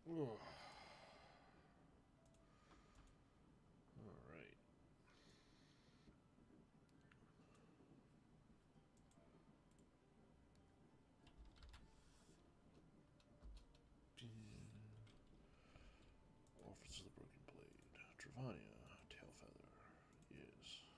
All right. Office of the Broken Blade. Travania, Tailfeather. Yes.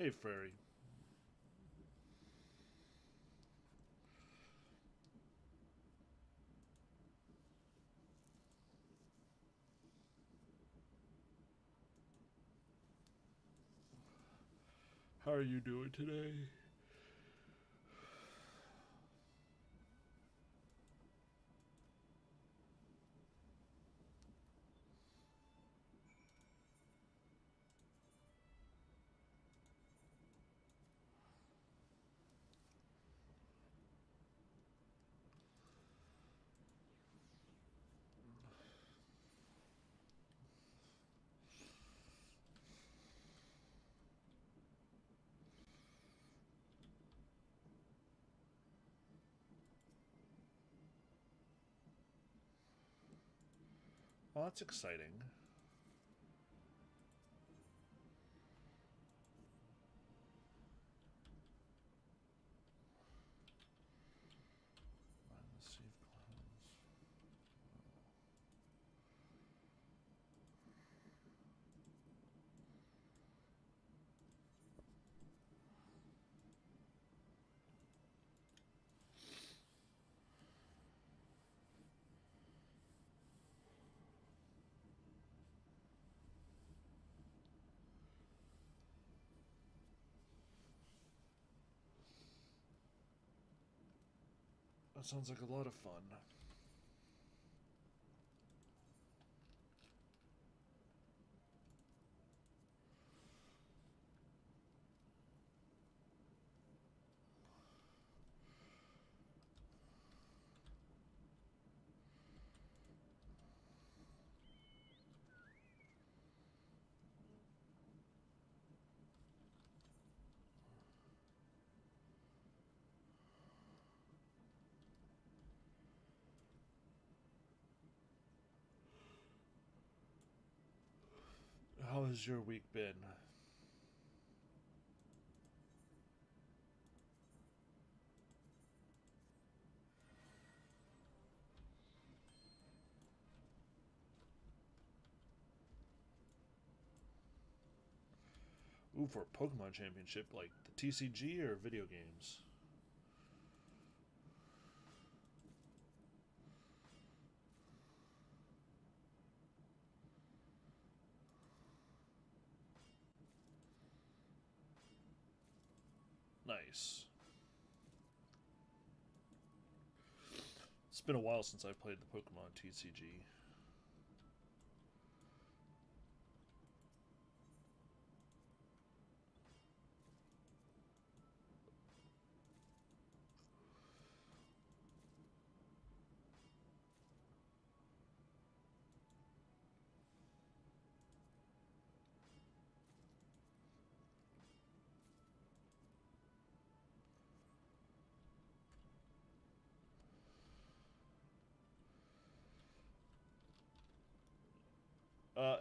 Hey, Fairy. How are you doing today? Well, that's exciting. Let's see if clowns. That sounds like a lot of fun. How has your week been? Ooh, for a Pokemon Championship, like the TCG or video games? Nice. It's been a while since I played the Pokemon TCG.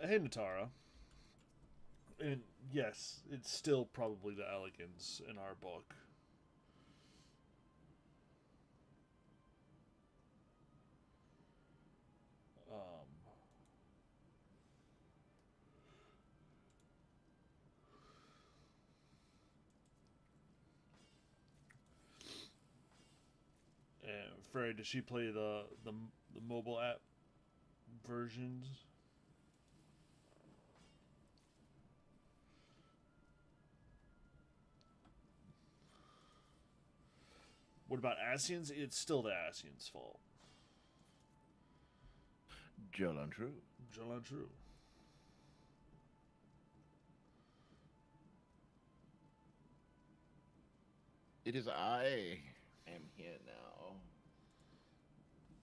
Hey, Natara. And yes, it's still probably the Elegans in our book. Um, and Frey, does she play the mobile app versions? What about Asians? It's still the Asians' fault. Jolan True. Jolan True. It is I am here now.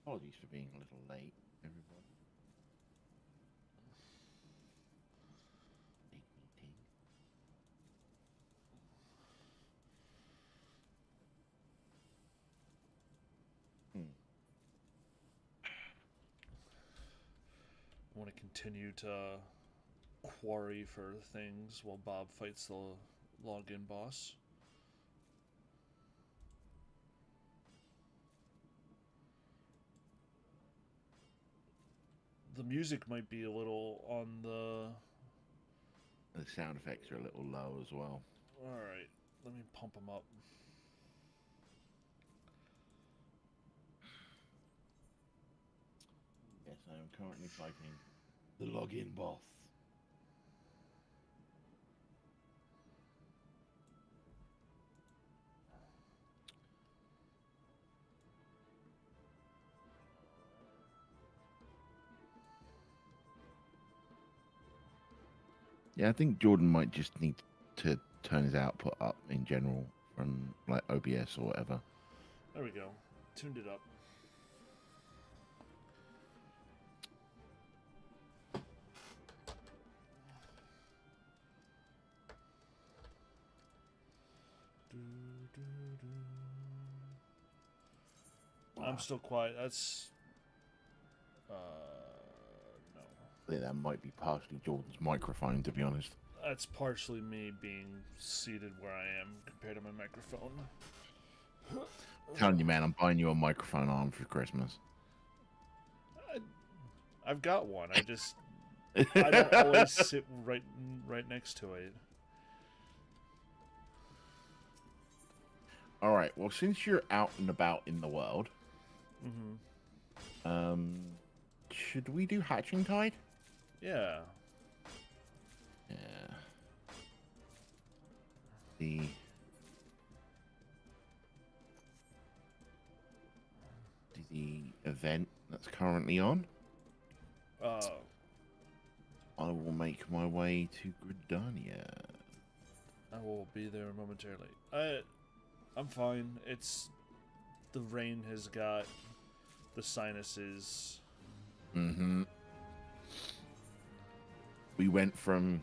Apologies for being a little late, everybody. Late meeting. I want to continue to quarry for things while Bob fights the login boss. The music might be a little on the. The sound effects are a little low as well. Alright, let me pump them up. Yes, I am currently fighting the login boss. Yeah, I think Jordan might just need to turn his output up in general from like OBS or whatever. There we go. Tuned it up. I'm still quiet. That's no. I think that might be partially Jordan's microphone, to be honest. That's partially me being seated where I am compared to my microphone. Telling you, man, I'm buying you a microphone arm for Christmas. I've got one. I don't always sit right next to it. All right. Well, since you're out and about in the world, should we do Hatching Tide? Yeah. Yeah. The event that's currently on. I will make my way to Gridania. I will be there momentarily. I'm fine. It's the rain has got the sinuses. We went from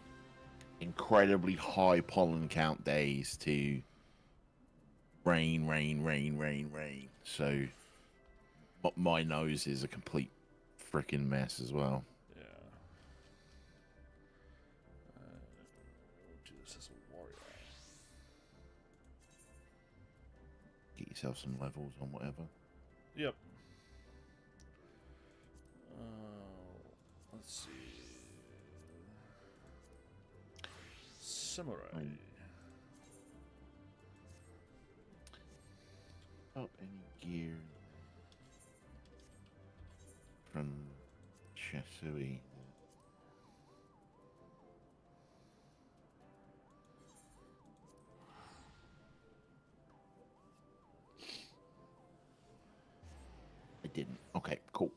incredibly high pollen count days to rain. So, but my nose is a complete freaking mess as well. Yeah. We'll do this as a warrior. Get yourself some levels on whatever. Yep. Let's see. Samurai. Up any gear from Chasui. I didn't. Okay, cool.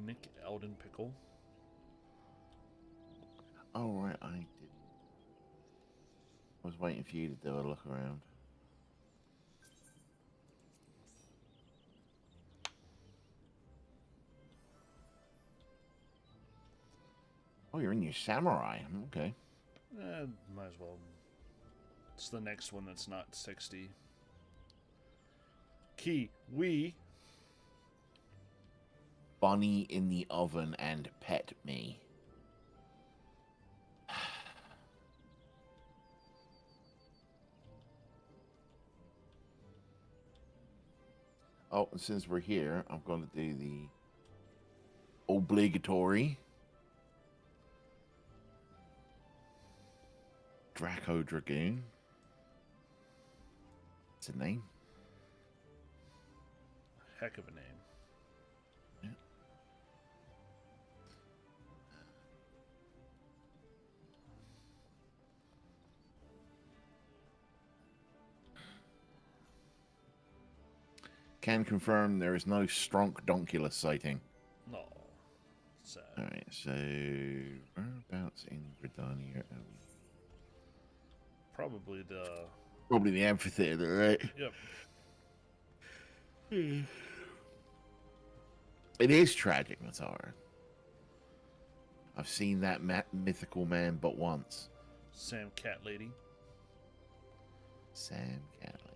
Nick Elden Pickle. Oh, right, I didn't. I was waiting for you to do a look around. Oh, you're in your samurai. Okay. Might as well. It's the next one that's not 60. Key. We. Bunny in the oven and pet me. Oh, and since we're here, I'm going to do the obligatory Draco Dragoon. It's a name. Heck of a name. Yeah. Can confirm there is no Stronk Donkulus sighting. No. Sad. Alright, so whereabouts in Gridania are we? Probably the. Probably the amphitheater, right? Yep. It is tragic, Matara. I've seen that mythical man but once. Sam Cat Lady. Sam Cat Lady.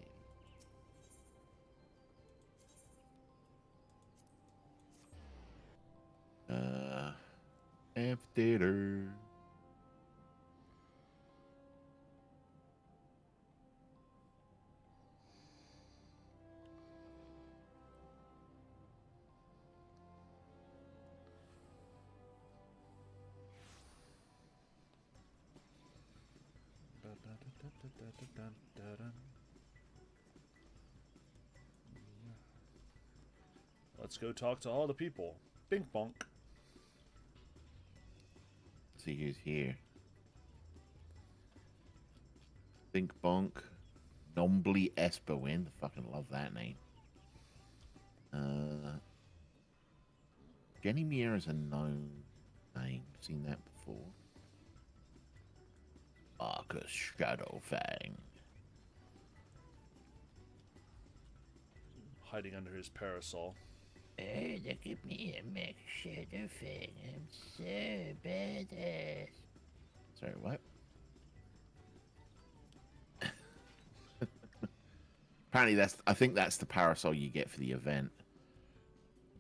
amphitheater. Let's go talk to all the people. Bink bonk. See who's here. Think Bonk. Nombly Esperwin. Fucking love that name. Jenny Muir is a known name. Seen that before. Marcus Shadowfang. Hiding under his parasol. Oh, look at me, I'm Max Shadowfang. I'm so badass. Sorry, what? Apparently, I think that's the parasol you get for the event.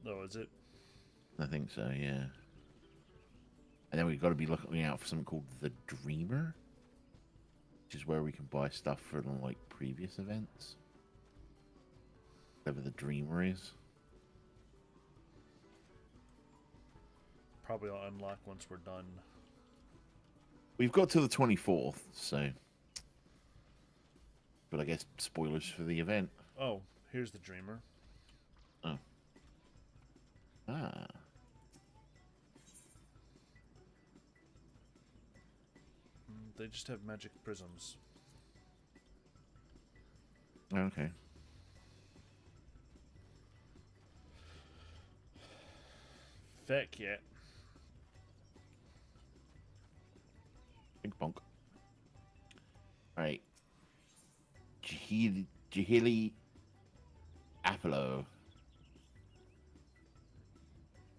Oh, is it? I think so, yeah. And then we've got to be looking out for something called the Dreamer, which is where we can buy stuff for like previous events. Whatever the Dreamer is. Probably I'll unlock once we're done. We've got to the 24th, so. But I guess spoilers for the event. Oh, here's the Dreamer. Oh. Ah. They just have magic prisms. Okay. Feck yeah. Big bonk. Alright. Jahili Apollo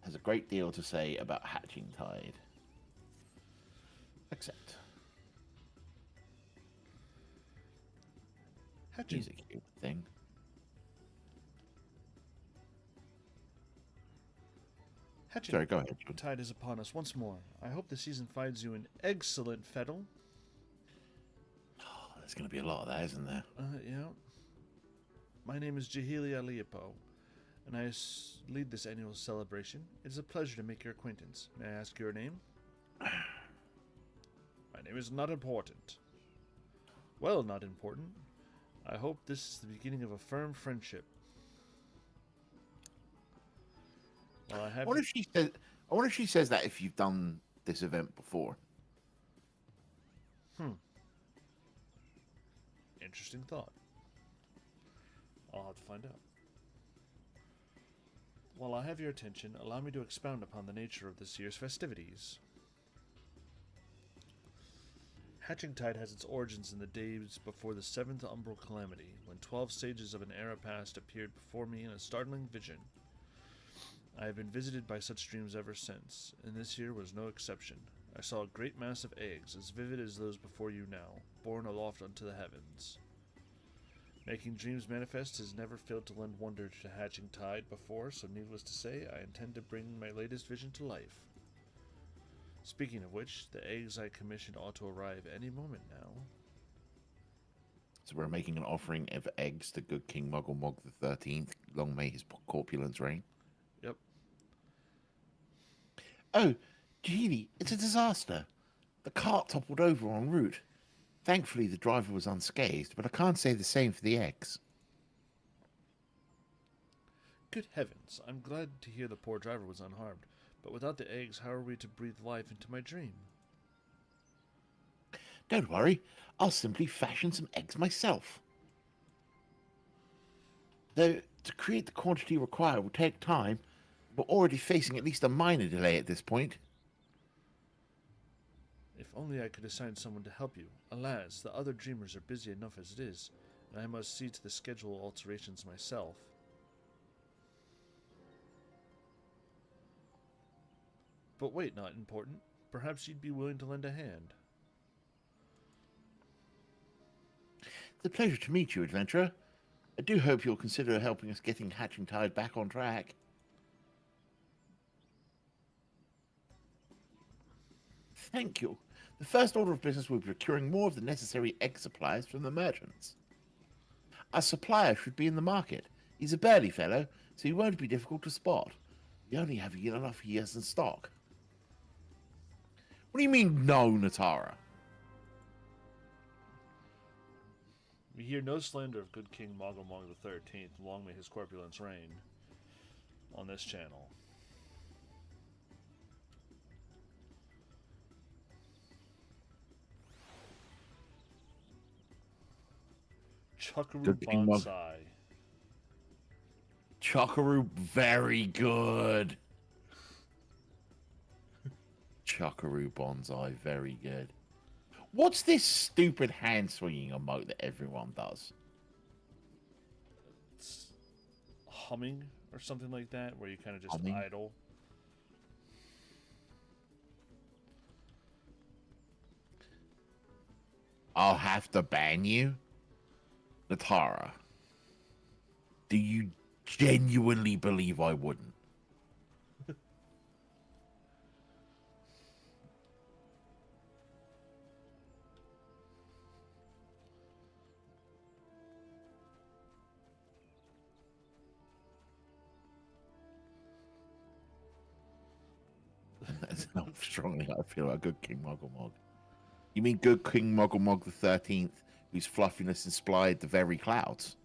has a great deal to say about Hatching Tide. Accept. He's a cute thing. Hatching Sorry, go ahead. John. Tide is upon us once more. I hope the season finds you an excellent fettle. Oh, there's going to be a lot of that, isn't there? Yeah. My name is Jahili Aliapo, and I lead this annual celebration. It is a pleasure to make your acquaintance. May I ask your name? My name is not important. Well, not important. I hope this is the beginning of a firm friendship. Well, I wonder if she says that if you've done this event before. Interesting thought. I'll have to find out. While I have your attention, allow me to expound upon the nature of this year's festivities. Hatching Tide has its origins in the days before the 7th Umbral Calamity, when 12 sages of an era past appeared before me in a startling vision. I have been visited by such dreams ever since, and this year was no exception. I saw a great mass of eggs, as vivid as those before you now, borne aloft unto the heavens. Making dreams manifest has never failed to lend wonder to Hatching Tide before, so needless to say, I intend to bring my latest vision to life. Speaking of which, the eggs I commissioned ought to arrive any moment now. So we're making an offering of eggs to good King Muggle Mog the 13th. Long may his corpulence reign. Yep. Oh, Jahili, it's a disaster. The cart toppled over en route. Thankfully, the driver was unscathed, but I can't say the same for the eggs. Good heavens, I'm glad to hear the poor driver was unharmed. But without the eggs, how are we to breathe life into my dream? Don't worry, I'll simply fashion some eggs myself. Though, to create the quantity required will take time, we're already facing at least a minor delay at this point. If only I could assign someone to help you. Alas, the other dreamers are busy enough as it is, and I must see to the schedule alterations myself. But wait, not important. Perhaps you'd be willing to lend a hand. It's a pleasure to meet you, adventurer. I do hope you'll consider helping us getting Hatching Tide back on track. thank you. The first order of business will be procuring more of the necessary egg supplies from the merchants. Our supplier should be in the market. He's a burly fellow, so he won't be difficult to spot. We only have enough years in stock. What do you mean, no, Natara? We hear no slander of good King Mogomog the 13th, long may his corpulence reign, on this channel. Chuckaroo Good King Mog. Bonsai. Chokaroo, very good. Chokaroo Bonsai, very good. What's this stupid hand swinging emote that everyone does? It's humming or something like that, where you kind of just Humming? idle. I'll have to ban you? Natara, do you genuinely believe I wouldn't? That's how strongly I feel about good King Mogomog. You mean good King Mogomog the 13th, whose fluffiness inspired the very clouds?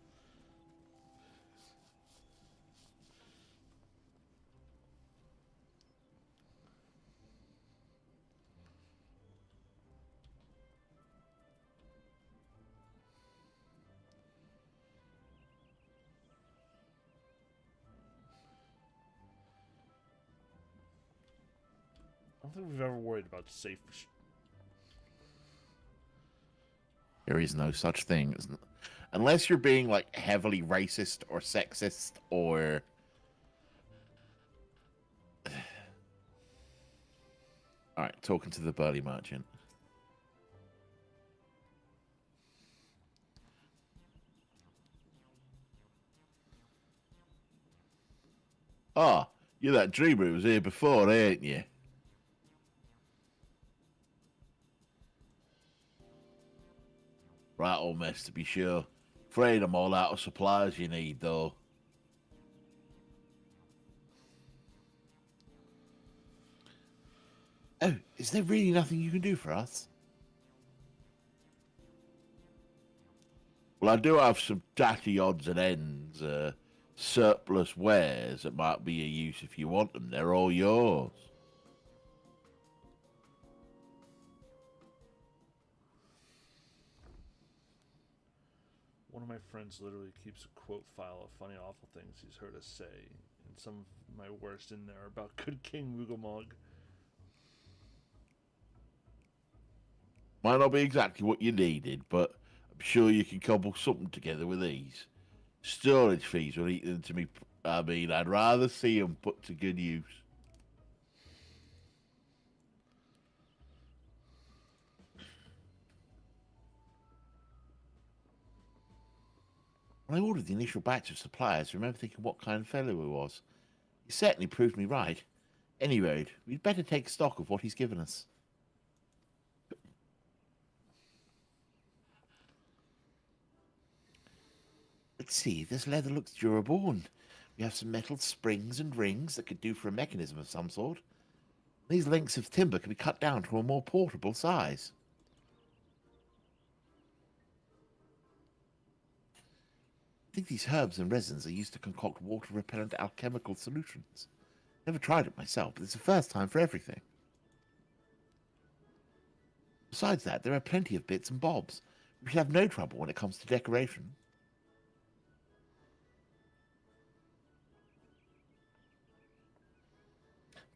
I don't think we've ever worried about safe. There is no such thing. Unless you're being, like, heavily racist or sexist or... Alright, talking to the burly merchant. Ah, you're that dreamer who was here before, ain't you? Right, old mess, to be sure. Afraid I'm all out of supplies you need, though. Oh, is there really nothing you can do for us? Well, I do have some tatty odds and ends, surplus wares that might be of use if you want them. They're all yours. One of my friends literally keeps a quote file of funny, awful things he's heard us say, and some of my worst in there are about good King Mogomog. Might not be exactly what you needed, but I'm sure you can cobble something together with these. Storage fees will eat them to me. I mean, I'd rather see them put to good use. When I ordered the initial batch of supplies, I remember thinking what kind of fellow he was. He certainly proved me right. Anyway, we'd better take stock of what he's given us. Let's see, this leather looks durable, and we have some metal springs and rings that could do for a mechanism of some sort. These lengths of timber can be cut down to a more portable size. I think these herbs and resins are used to concoct water-repellent alchemical solutions. Never tried it myself, but it's the first time for everything. Besides that, there are plenty of bits and bobs. We should have no trouble when it comes to decoration.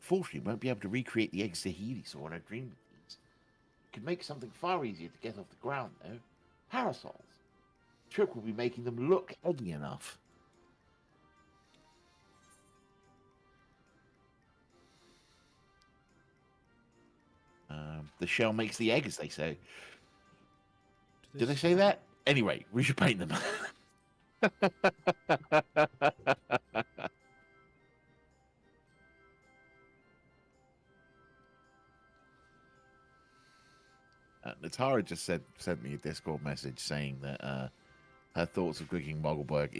Fortunately, we won't be able to recreate the eggs Zahidi saw when I dreamed of these. We could make something far easier to get off the ground, though. Parasols. The trick will be making them look eggy enough. The shell makes the egg, as they say. Did I say that? Anyway, we should paint them. Natara just sent me a Discord message saying that her thoughts of cooking Muggleberg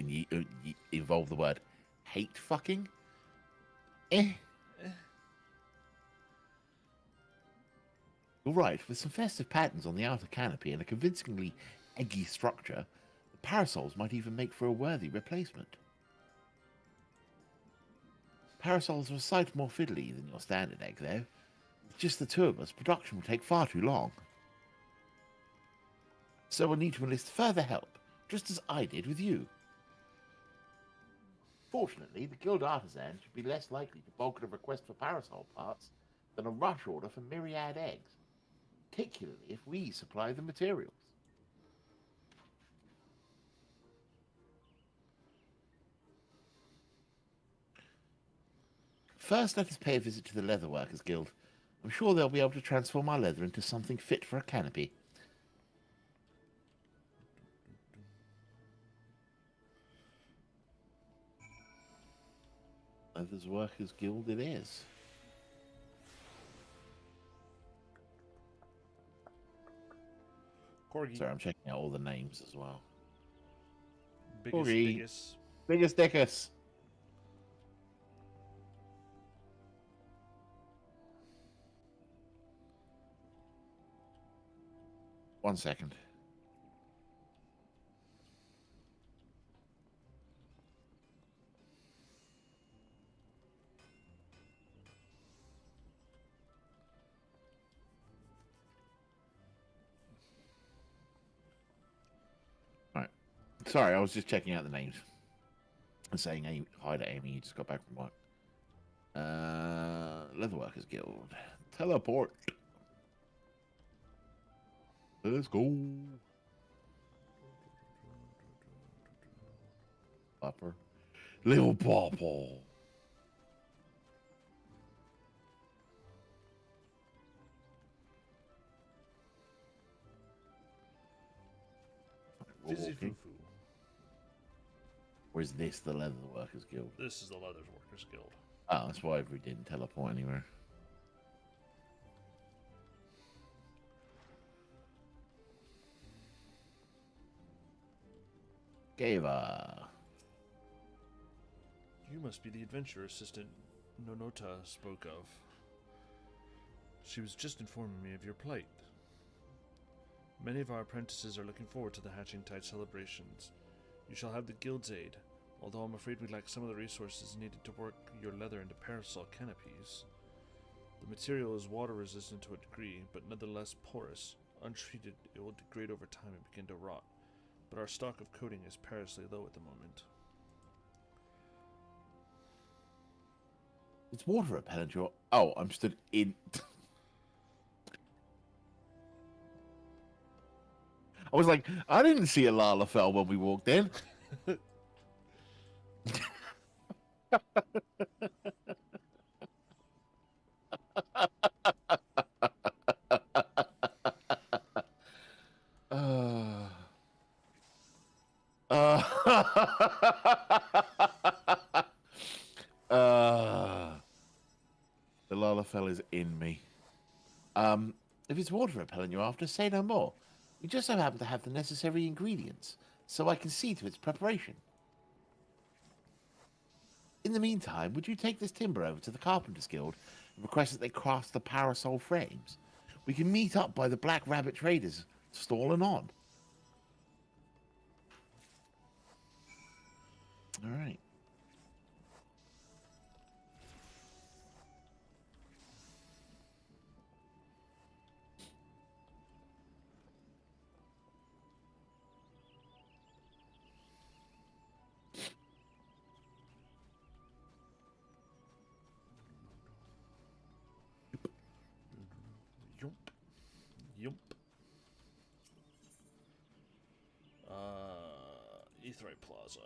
involve the word hate fucking. Eh. You're right. With some festive patterns on the outer canopy and a convincingly eggy structure, the parasols might even make for a worthy replacement. Parasols are a sight more fiddly than your standard egg, though. With just the two of us, production will take far too long. So we'll need to enlist further help, just as I did with you. Fortunately, the guild artisan should be less likely to bulk at a request for parasol parts than a rush order for myriad eggs, particularly if we supply the materials. First, let us pay a visit to the Leatherworkers Guild. I'm sure they'll be able to transform our leather into something fit for a canopy. Leatherworkers Guild it is. Corgi. Sorry, I'm checking out all the names as well. Biggest, Corgi. biggest. Biggest Dickus. One second. Right. Sorry, I was just checking out the names. And saying hi to Amy, who just got back from work. Leatherworkers Guild. Teleport. Let's go. Popper. Little Popple. Fizzy Foo Foo. Or is this the Leatherworkers Guild? This is the Leatherworkers Guild. Oh, that's why we didn't teleport anywhere. Gava. You must be the adventure assistant Nonota spoke of. She was just informing me of your plight. Many of our apprentices are looking forward to the Hatching Tide celebrations. You shall have the guild's aid, although I'm afraid we lack some of the resources needed to work your leather into parasol canopies. The material is water resistant to a degree, but nonetheless porous. Untreated, it will degrade over time and begin to rot, but our stock of coating is perilously low at the moment. It's water repellent. Oh, I'm stood in. I was like, I didn't see a Lalafell when we walked in. The Lalafell is in me. If it's water repellent you're after, say no more. We just so happen to have the necessary ingredients, so I can see to its preparation. In the meantime, would you take this timber over to the Carpenters Guild and request that they craft the parasol frames? We can meet up by the Black Rabbit Traders stall and on. All right. Yump. Yump. Aetheryte Plaza.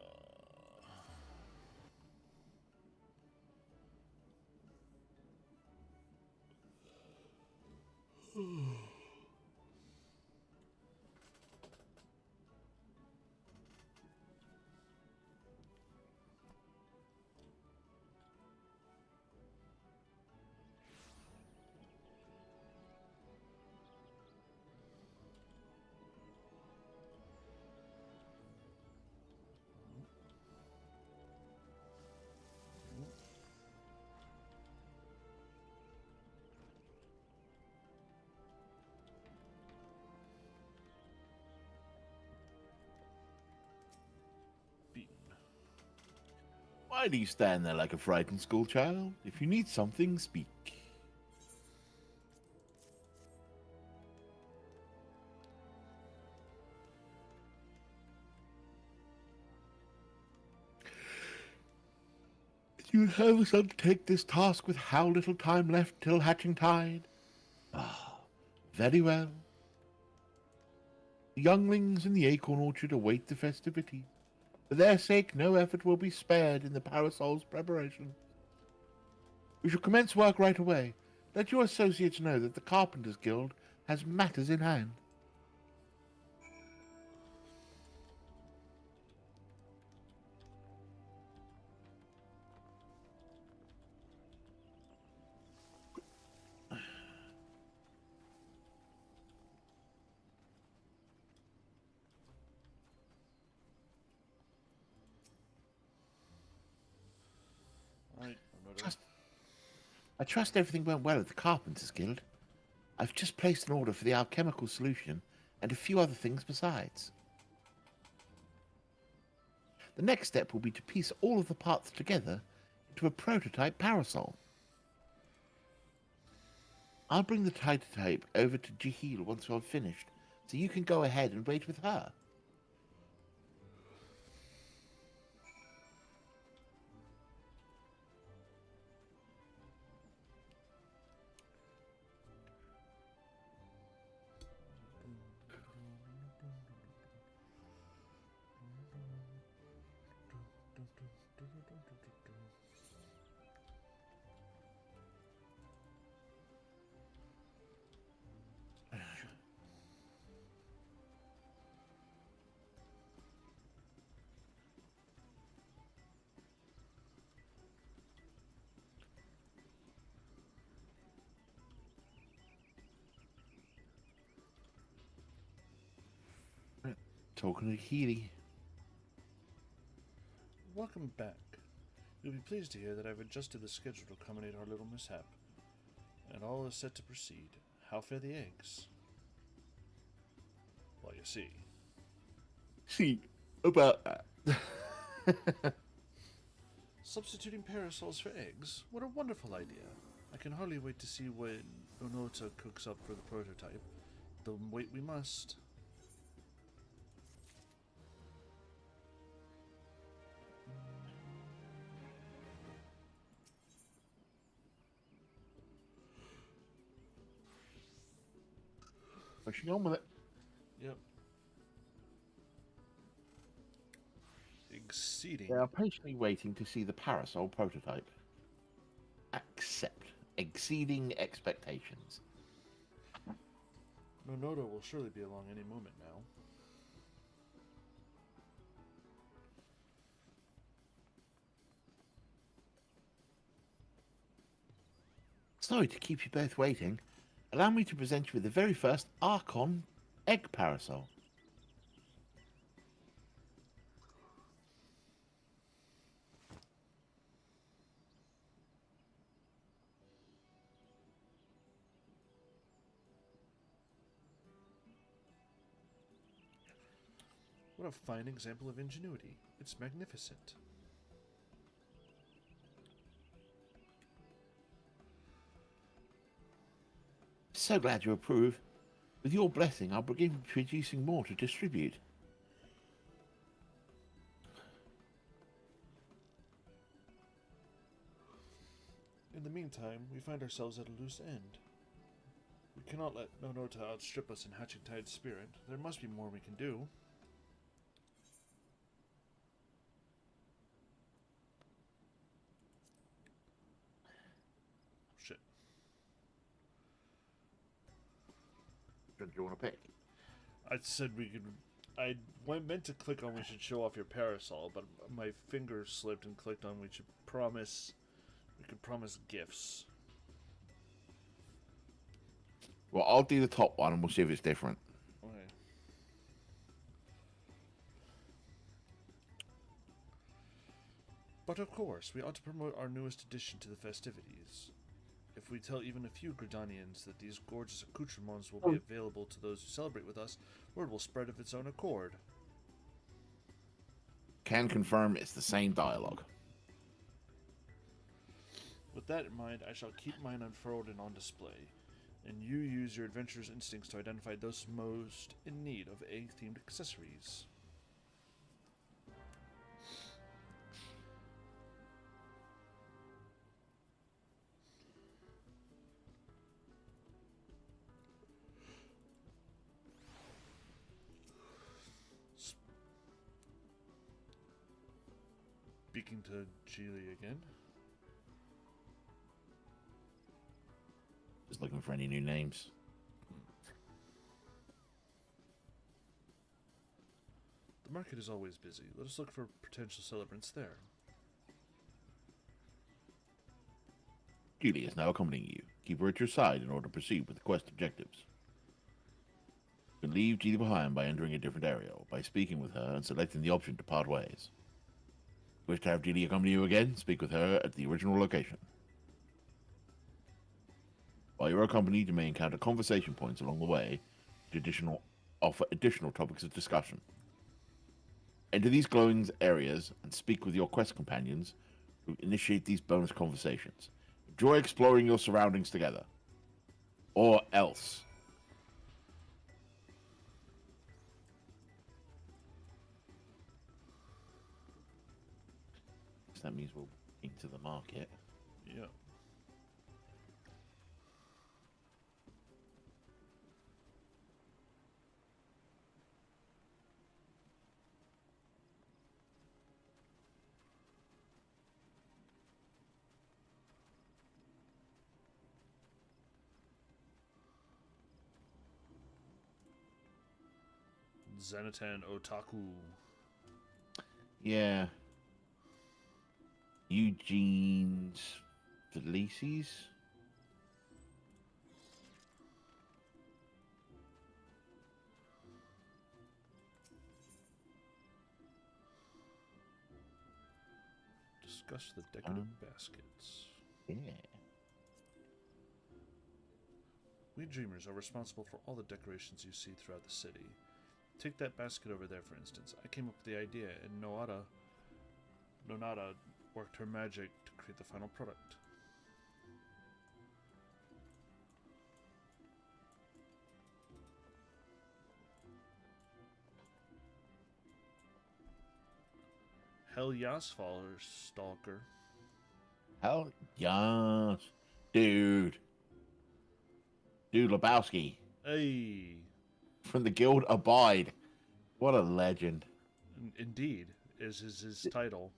Why do you stand there like a frightened schoolchild? If you need something, speak. You have us undertake this task with how little time left till hatching tide? Ah, very well. The younglings in the acorn orchard await the festivities. For their sake, no effort will be spared in the parasol's preparation. We shall commence work right away. Let your associates know that the Carpenters Guild has matters in hand. Alright, Nonoto. I trust everything went well at the Carpenters Guild. I've just placed an order for the alchemical solution and a few other things besides. The next step will be to piece all of the parts together into a prototype parasol. I'll bring the prototype over to Jahil once I've finished, so you can go ahead and wait with her. Talking to Healy. Welcome back. You'll be pleased to hear that I've adjusted the schedule to accommodate our little mishap. And all is set to proceed. How fare the eggs? Well, you see. See, about that. Substituting parasols for eggs? What a wonderful idea. I can hardly wait to see when Onota cooks up for the prototype. Though wait we must. Pushing on with it. Yep. Exceeding. They are patiently waiting to see the parasol prototype. Accept. Exceeding expectations. Nonoto will surely be along any moment now. Sorry to keep you both waiting. Allow me to present you with the very first Archon egg parasol. What a fine example of ingenuity. It's magnificent. So glad you approve. With your blessing, I'll begin producing more to distribute. In the meantime, we find ourselves at a loose end. We cannot let Nonota outstrip us in Hatching Tide's spirit. There must be more we can do. Shit. What do you want to pick? I said we could. Meant to click on we should show off your parasol, but my finger slipped and clicked on we should promise. We could promise gifts. Well, I'll do the top one and we'll see if it's different. Okay. But of course, we ought to promote our newest addition to the festivities. If we tell even a few Gridanians that these gorgeous accoutrements will be available to those who celebrate with us, word will spread of its own accord. Can confirm it's the same dialogue. With that in mind, I shall keep mine unfurled and on display, and you use your adventurer's instincts to identify those most in need of egg-themed accessories. Speaking to Geely again. Just looking for any new names. The market is always busy. Let us look for potential celebrants there. Julie is now accompanying you. Keep her at your side in order to proceed with the quest objectives. You can leave Julie behind by entering a different area, or by speaking with her and selecting the option to part ways. Wish to have Julie accompany you again? Speak with her at the original location. While you're accompanied, you may encounter conversation points along the way to offer additional topics of discussion. Enter these glowing areas and speak with your quest companions who initiate these bonus conversations. Enjoy exploring your surroundings together. Or else. So that means we'll into the market. Yeah. Zenatan Otaku. Yeah. Eugene's Felices. Discuss the decorative baskets. Yeah. We dreamers are responsible for all the decorations you see throughout the city. Take that basket over there, for instance. I came up with the idea, and Nonada worked her magic to create the final product. Hell Yasfaller Stalker. Hell yes. Dude. Dude Lebowski. Hey! From the Guild Abide. What a legend. Indeed, is his title.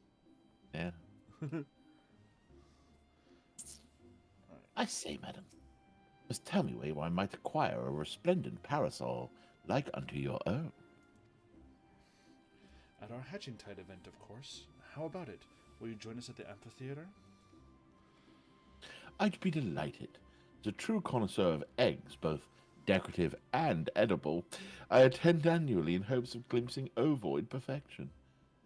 Yeah. I say, madam, must tell me where I might acquire a resplendent parasol like unto your own. At our Hatching Tide event, of course. How about it? Will you join us at the amphitheater? I'd be delighted. As a true connoisseur of eggs, both decorative and edible, I attend annually in hopes of glimpsing ovoid perfection.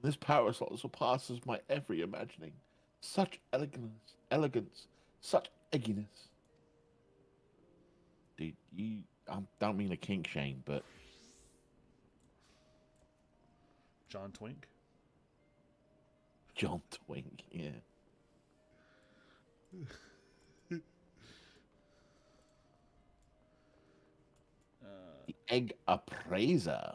This parasol surpasses my every imagining. Such elegance, such egginess. Dude, I don't mean to kink shame, but John Twink? John Twink, yeah. The Egg Appraiser.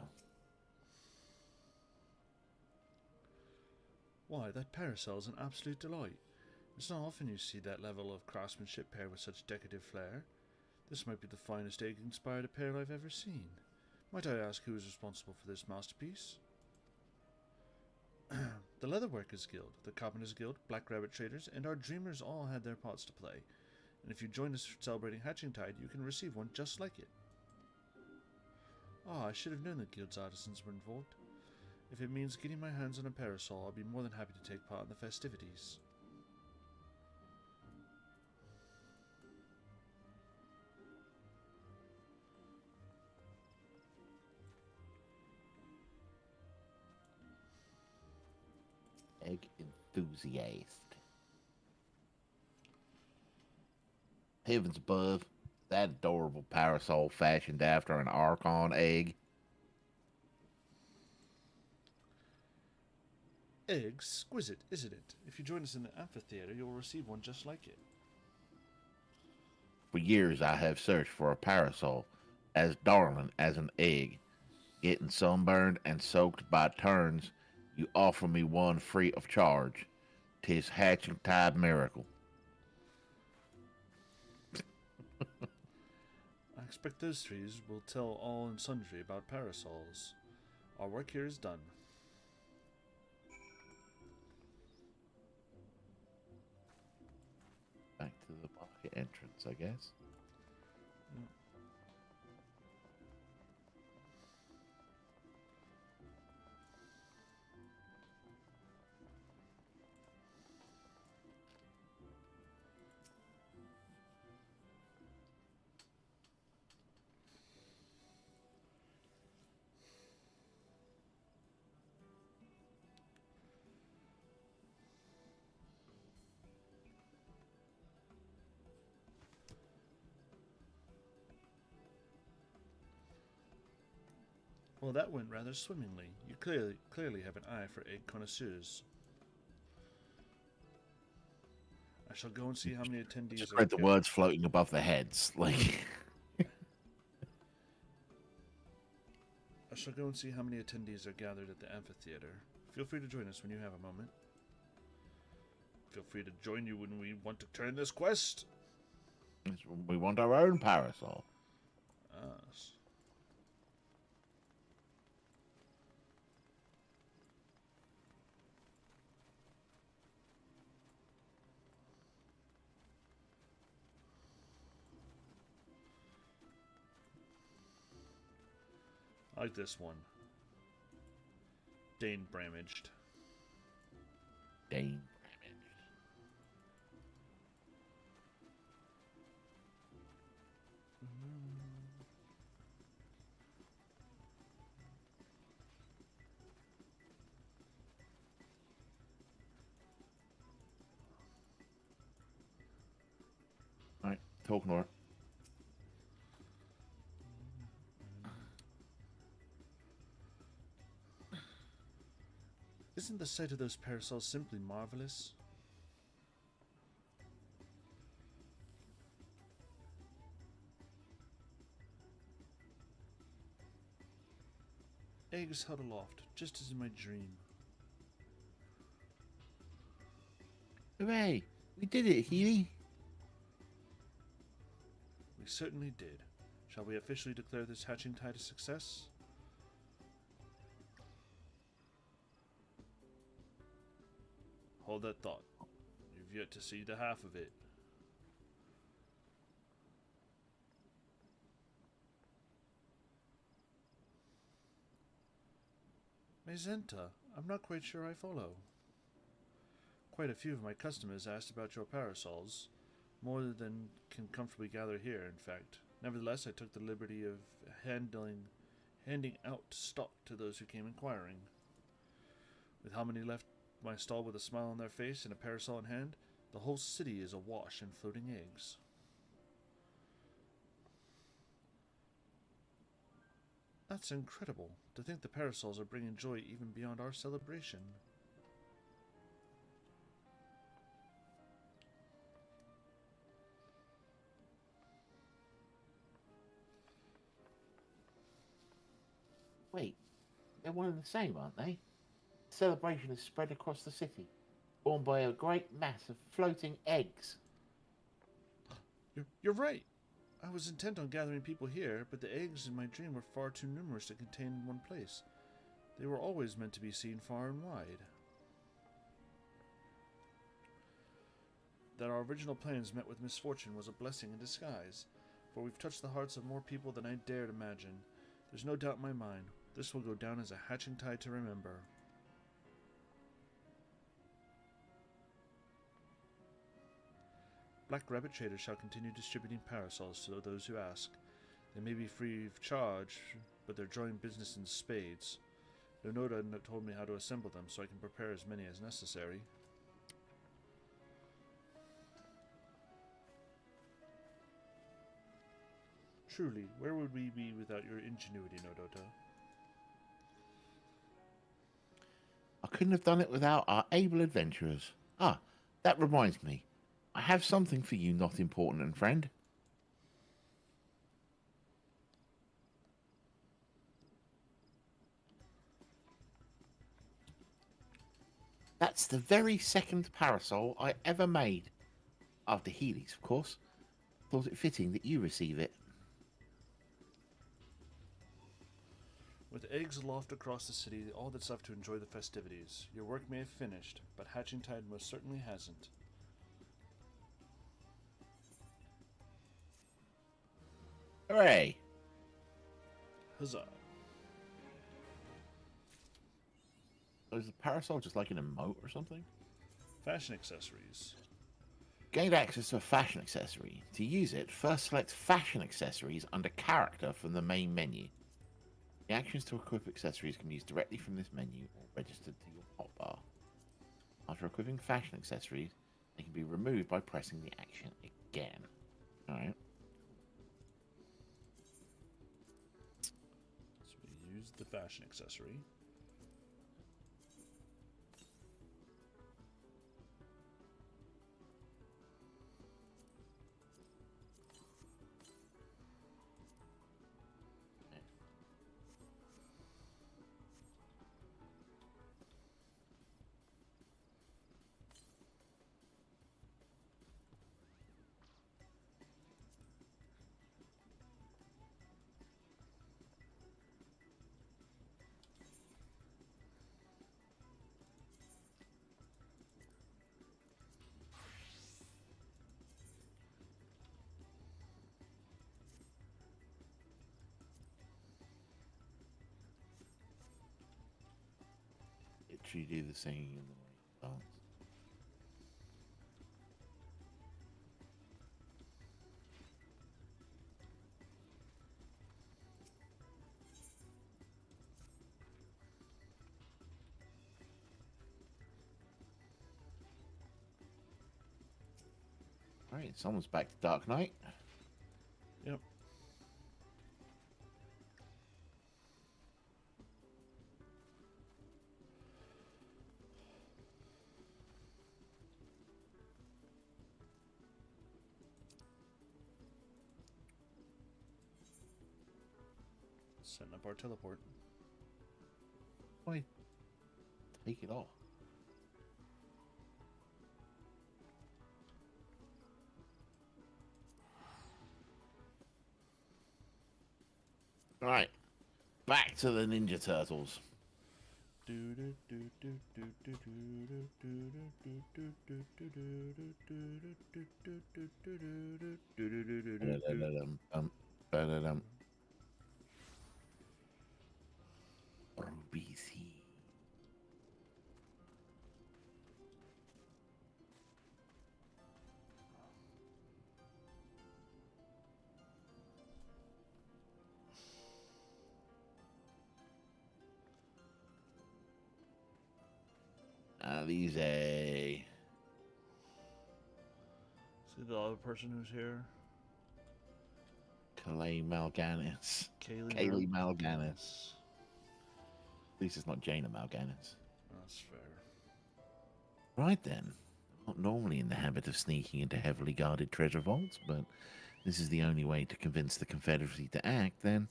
Why, that parasol is an absolute delight. It's not often you see that level of craftsmanship paired with such decorative flair. This might be the finest egg-inspired apparel I've ever seen. Might I ask who is responsible for this masterpiece? The Leatherworkers Guild, the Carpenters Guild, Black Rabbit Traders, and our Dreamers all had their parts to play. And if you join us celebrating Hatching Tide, you can receive one just like it. I should have known the guild's artisans were involved. If it means getting my hands on a parasol, I'll be more than happy to take part in the festivities. Egg enthusiast. Heavens above, that adorable parasol fashioned after an Archon egg. Exquisite, isn't it? If you join us in the amphitheater, you'll receive one just like it. For years I have searched for a parasol as darling as an egg, getting sunburned and soaked by turns. You offer me one free of charge. 'Tis hatching tide miracle. I expect those trees will tell all and sundry about parasols. Our work here is done. Back to the market entrance, I guess. Well, that went rather swimmingly. You clearly have an eye for egg connoisseurs. I shall go and see how many attendees Just are read the here. words floating above their heads. Like, I shall go and see how many attendees are gathered at the amphitheater. Feel free to join us when you have a moment. Feel free to join you when we want to turn this quest. we want our own parasol. Us. I like this one. Dane Bramaged. Dane. All right, talk more. Isn't the sight of those parasols simply marvelous? Eggs held aloft, just as in my dream. Hooray! We did it, Healy. We certainly did. Shall we officially declare this hatching tide a success? Hold that thought. You've yet to see the half of it. Mazenta, I'm not quite sure I follow. Quite a few of my customers asked about your parasols. More than can comfortably gather here, in fact. Nevertheless, I took the liberty of handing out stock to those who came inquiring. With how many left my stall with a smile on their face and a parasol in hand, the whole city is awash in floating eggs. That's incredible. To think the parasols are bringing joy even beyond our celebration. Wait, they're one and the same, aren't they? The celebration is spread across the city, borne by a great mass of floating eggs. You're right. I was intent on gathering people here, but the eggs in my dream were far too numerous to contain in one place. They were always meant to be seen far and wide. That our original plans met with misfortune was a blessing in disguise, for we've touched the hearts of more people than I dared imagine. There's no doubt in my mind, this will go down as a hatching tide to remember. Black Rabbit traders shall continue distributing parasols to those who ask. They may be free of charge, but they're drawing business in spades. Leonora told me how to assemble them, so I can prepare as many as necessary. Truly, where would we be without your ingenuity, Nodota? I couldn't have done it without our able adventurers. Ah, that reminds me. I have something for you, not important and friend. That's the very second parasol I ever made. After Healy's, of course. Thought it fitting that you receive it. With eggs aloft across the city, all that's left to enjoy the festivities. Your work may have finished, but Hatchingtide most certainly hasn't. Hooray! Huzzah. So is the parasol just like an emote or something? Fashion accessories. Gained access to a fashion accessory. To use it, first select fashion accessories under character from the main menu. The actions to equip accessories can be used directly from this menu or registered to your hotbar. After equipping fashion accessories, they can be removed by pressing the action again. Alright. So we use the fashion accessory. It should do the singing in the dance. Alright, someone's back to Dark Knight. Yep. Setting up our teleport. Why? Take it off. Alright. Back to the Ninja Turtles. Ba-da-dum. BC. Alize. See the other person who's here? Kalei Malganis. Kaylee. Kaylee Malganis. At least it's not Jaina Malganis. That's fair. Right then. I'm not normally in the habit of sneaking into heavily guarded treasure vaults, but this is the only way to convince the Confederacy to act, then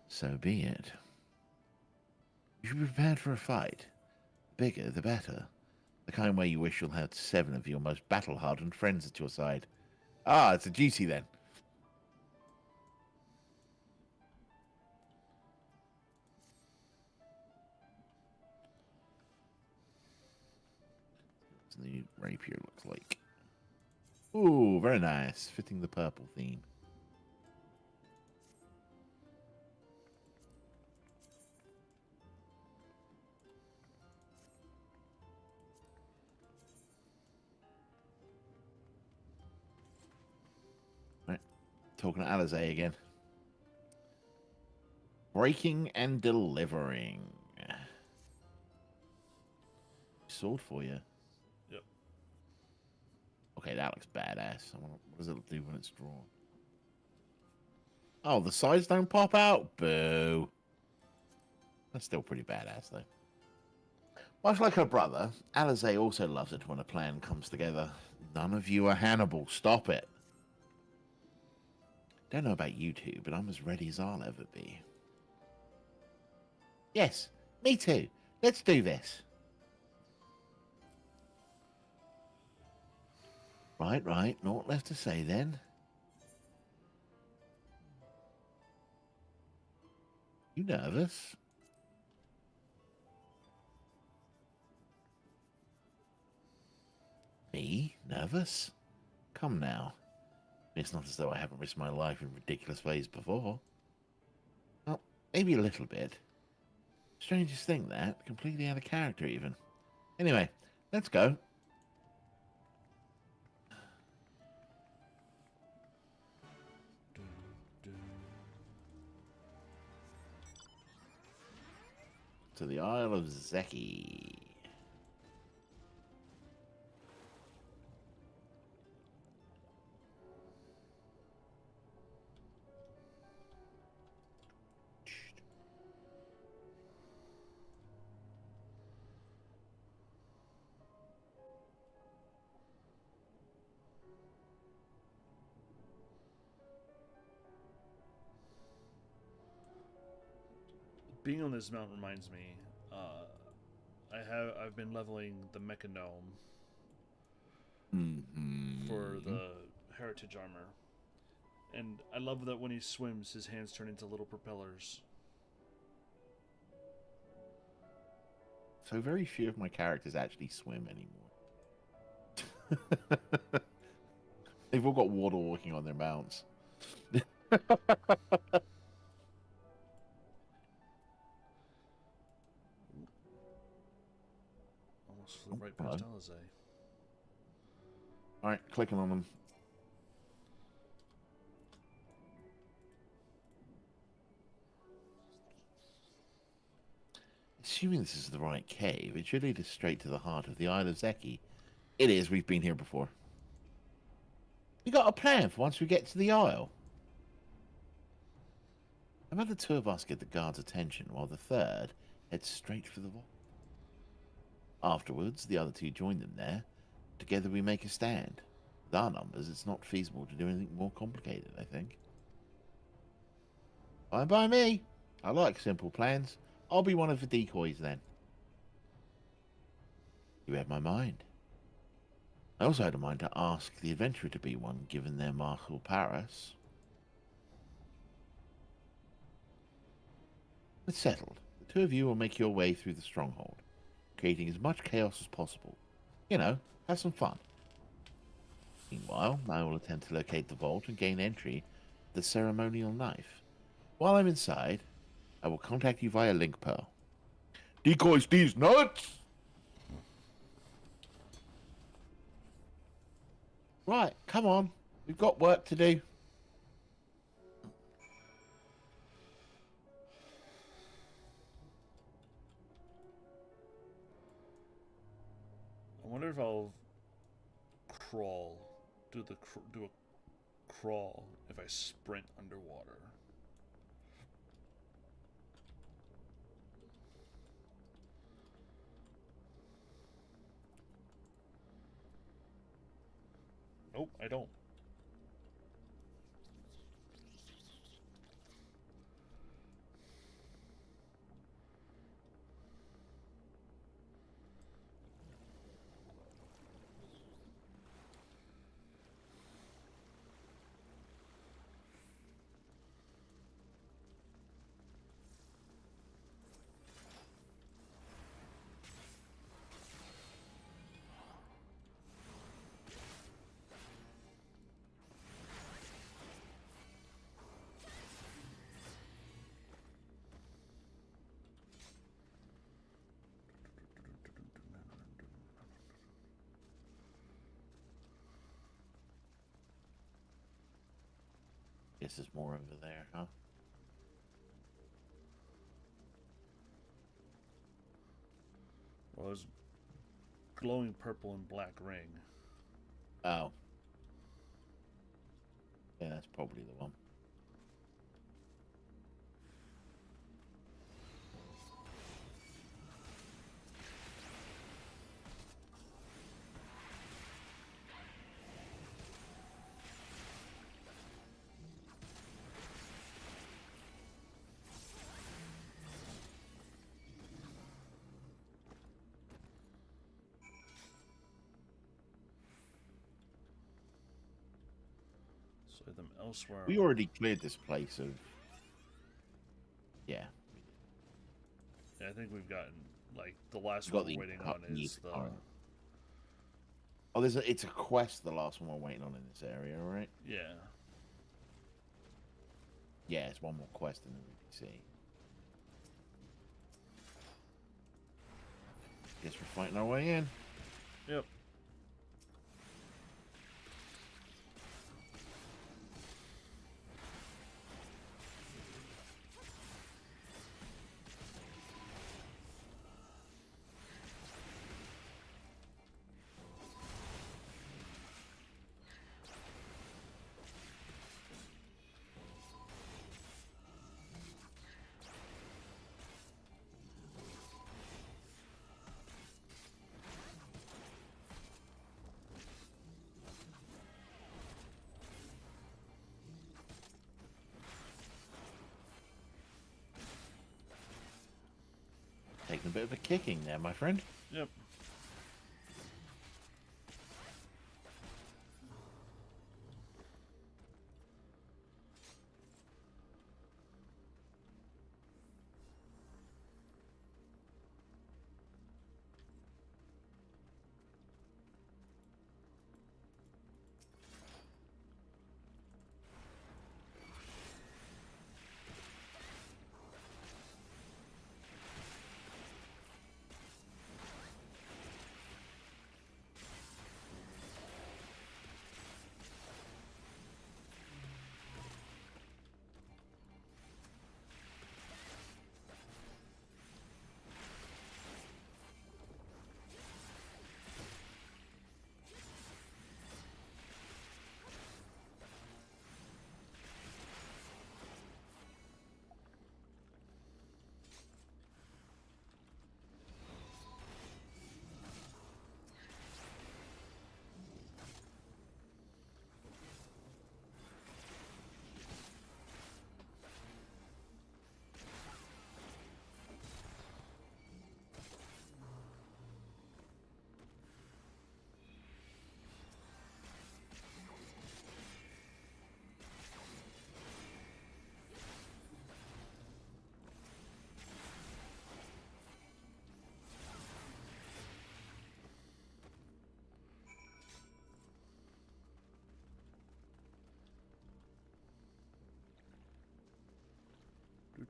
so be it. You should be prepared for a fight. The bigger, the better. The kind where you wish you'll have 7 of your most battle-hardened friends at your side. Ah, it's a duty then. What's the new rapier looks like? Ooh, very nice. Fitting the purple theme. Right. Talking to Alize again. Breaking and delivering. Sword for you. Yep. Okay, that looks badass. What does it do when it's drawn? Oh, the sides don't pop out? Boo. That's still pretty badass, though. Much like her brother, Alize also loves it when a plan comes together. None of you are Hannibal. Stop it. Don't know about you two, but I'm as ready as I'll ever be. Yes, me too. Let's do this. Right, right. Naught left to say then. You nervous? Me? Nervous? Come now. It's not as though I haven't risked my life in ridiculous ways before. Well, maybe a little bit. Strangest thing that. Completely out of character even. Anyway, let's go. To the Isle of Zeki. Being on this mountain reminds me. I've been leveling the Mecha Gnome for the heritage armor, and I love that when he swims, his hands turn into little propellers. So very few of my characters actually swim anymore. They've all got water walking on their mounts. Almost flew right past Alizé. Alright, clicking on them. Assuming this is the right cave, it should lead us straight to the heart of the Isle of Zeki. It is, we've been here before. We got a plan for once we get to the Isle. How about the two of us get the guard's attention while the third heads straight for the vault? Afterwards, the other two join them there. Together we make a stand. With our numbers, it's not feasible to do anything more complicated, I think. Fine by me. I like simple plans. I'll be one of the decoys then. You read my mind. I also had a mind to ask the adventurer to be one, given their martial prowess. It's settled. The two of you will make your way through the stronghold, creating as much chaos as possible. You know, have some fun. Meanwhile, I will attempt to locate the vault and gain entry to the ceremonial knife. While I'm inside, I will contact you via link pearl. Decoys these nuts! Right, come on. We've got work to do. I wonder if I'll crawl, do a crawl if I sprint underwater. Nope, I don't. Guess there's more over there, huh? Well, there's glowing purple and black ring. Oh. Yeah, that's probably the one. Slay them elsewhere. We already cleared this place of. Yeah. Yeah, I think we've gotten like the last We've got one we're the waiting cut on is the. current. Oh, it's a quest. The last one we're waiting on in this area, right? Yeah. Yeah, it's one more quest in the VPC. Guess we're fighting our way in. Yep. Taking a bit of a kicking there, my friend. Yep.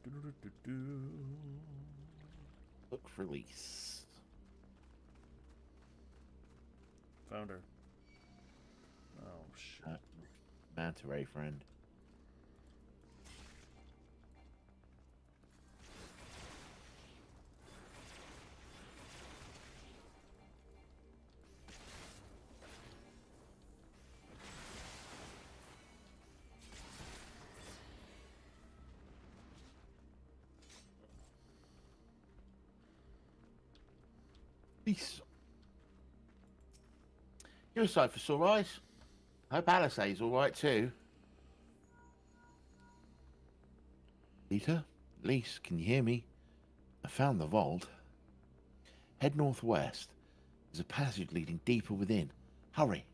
Do-do-do-do-do. Look for release. Found her. Oh shit. Manta ray friend. Peace. You're a sight for sore eyes. Hope Alisay's alright too. Lita? Lise, can you hear me? I found the vault. Head northwest. There's a passage leading deeper within. Hurry.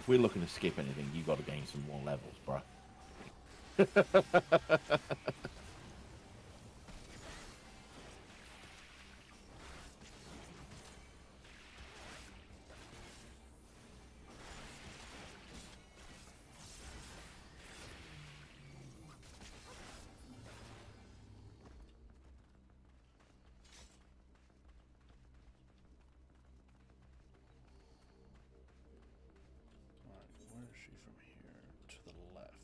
we're looking to skip anything, you got to gain some more levels, bro. Alright, where is she from here? To the left.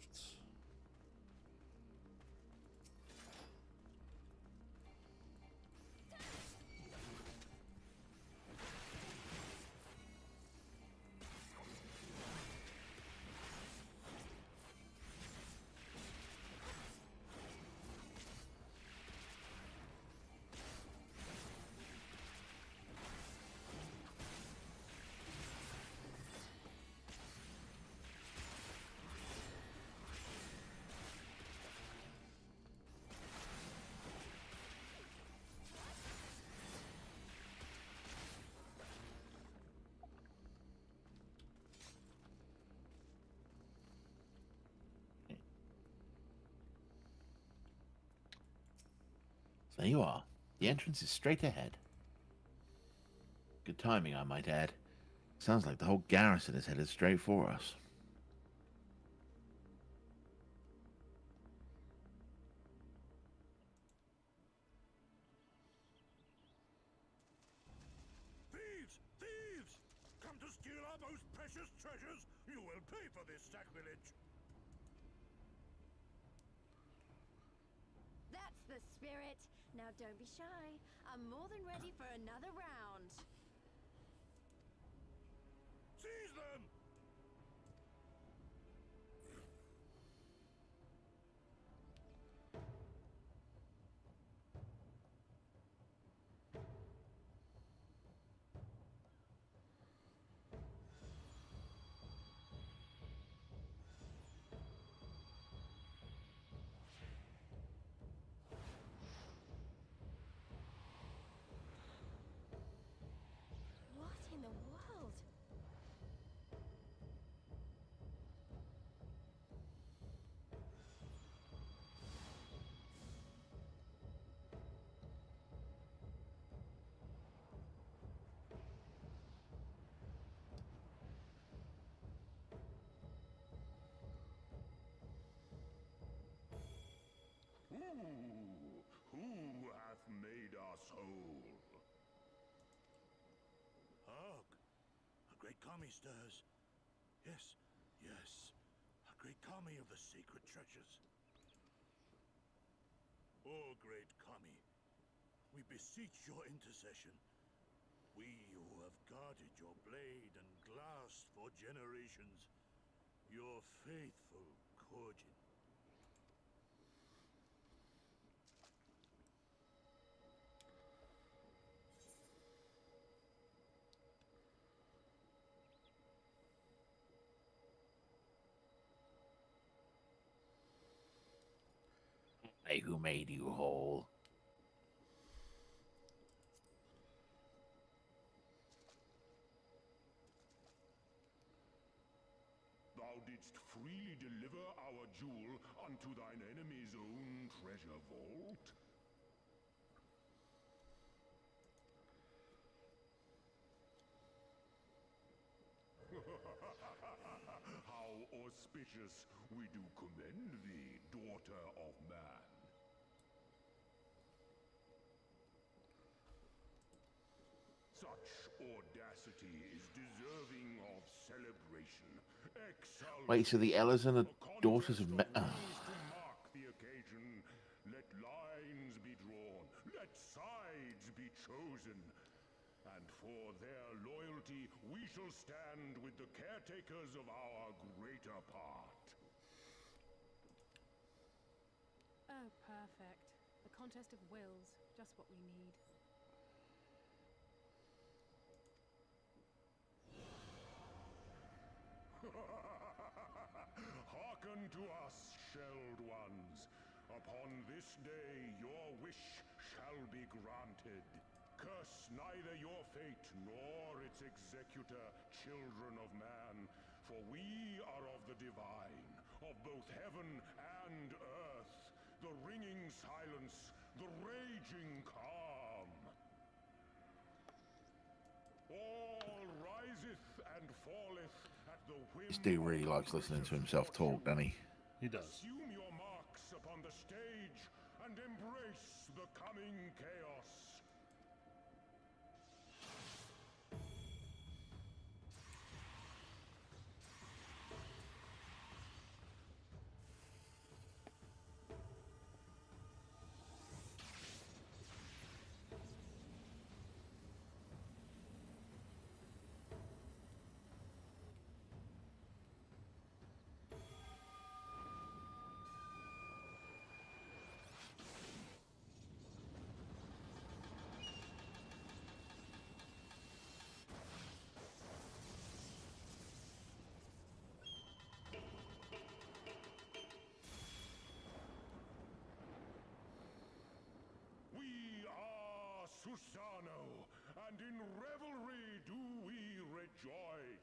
So there you are. The entrance is straight ahead. Good timing, I might add. Sounds like the whole garrison is headed straight for us. Thieves! Thieves! Come to steal our most precious treasures? You will pay for this sacrilege! That's the spirit. Now don't be shy. I'm more than ready for another round. Seize them! What in the world? Who hath made us whole? Hark! A great kami stirs. Yes, yes. A great kami of the sacred treasures. O great kami, we beseech your intercession. We who have guarded your blade and glass for generations. Your faithful Kojin. Hey, who made you whole? Thou didst freely deliver our jewel unto thine enemy's own treasure vault? How auspicious! We do commend thee, daughter of man. Such audacity is deserving of celebration. Wait, so the Ellas are the daughters of To Ma- mark the occasion, let lines be drawn, let sides be chosen. And for their loyalty, we shall stand with the caretakers of our greater part. Oh, perfect. A contest of wills, just what we need. Hearken to us, shelled ones. Upon this day, your wish shall be granted. Curse neither your fate nor its executor, children of man, For we are of the divine, of both heaven and earth, the ringing silence, the raging calm. All riseth and falleth at the whim This dude of really the likes listening to greatest himself talk, doesn't he? He does. Assume your marks upon the stage and embrace the coming chaos. We are Susano, and in revelry do we rejoice.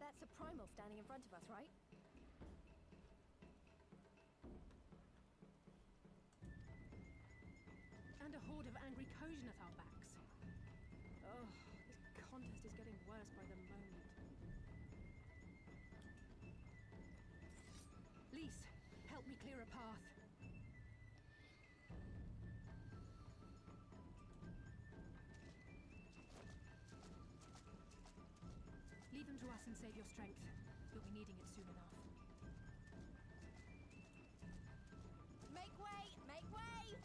That's a primal standing in front of us, right? And a horde of angry Kojin at our backs. Oh, this contest is getting worse by the moment. Lise, help me clear a path. Leave them to us and save your strength. You'll be needing it soon enough. Make way! Make way!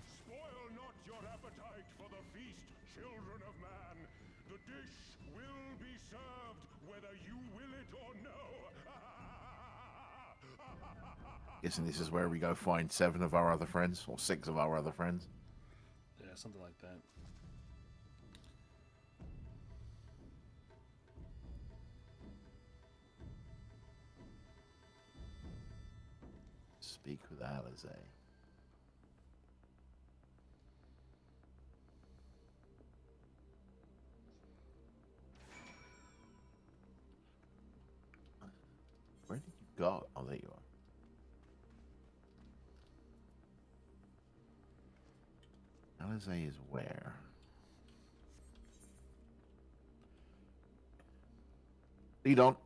Spoil not your appetite for the feast, children of man. The dish will be served whether you will it or no. Guessing this is where we go find 7 of our other friends, or 6 of our other friends. Yeah, something like that. Speak with Alize. Where did you go? Oh, there you are. Alize is where? Lead on.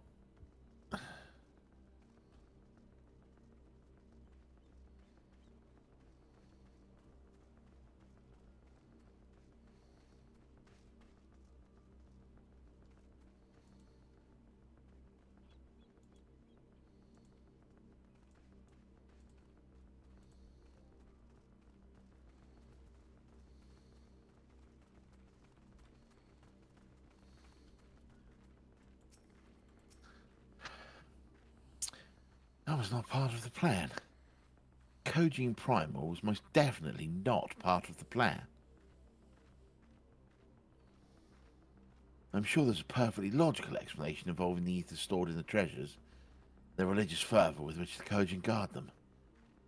That was not part of the plan. Kojin Primal was most definitely not part of the plan. I'm sure there's a perfectly logical explanation involving the ether stored in the treasures, the religious fervor with which the Kojin guard them.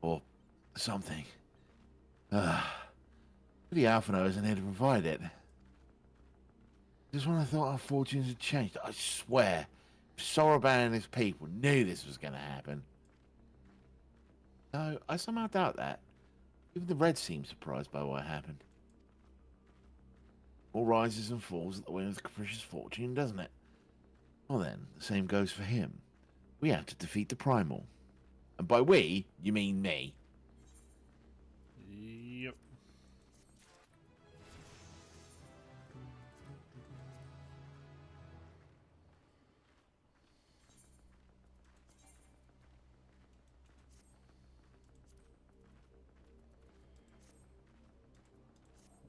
Or something. Pretty Alpha knows I need to provide it. Just when I thought our fortunes had changed, I swear, Soroban and his people knew this was going to happen. No, I somehow doubt that. Even the Reds seem surprised by what happened. All rises and falls at the whim of the capricious fortune, doesn't it? Well then, the same goes for him. We have to defeat the Primal. And by we, you mean me. Yep.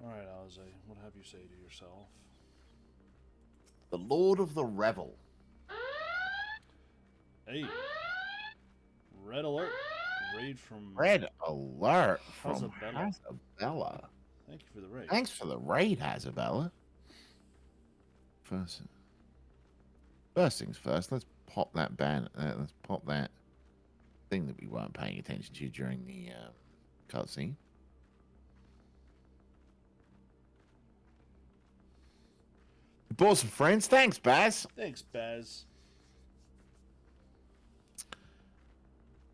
Alright, Alize, what have you say to yourself? The Lord of the Revel. Hey! Red alert! Raid from... Red alert from Hazabella. Hazabella. Thank you for the raid. Thanks for the raid, Hazabella. First things first, let's pop that let's pop that thing that we weren't paying attention to during the cutscene. Bought some friends. Thanks, Baz. Thanks, Baz.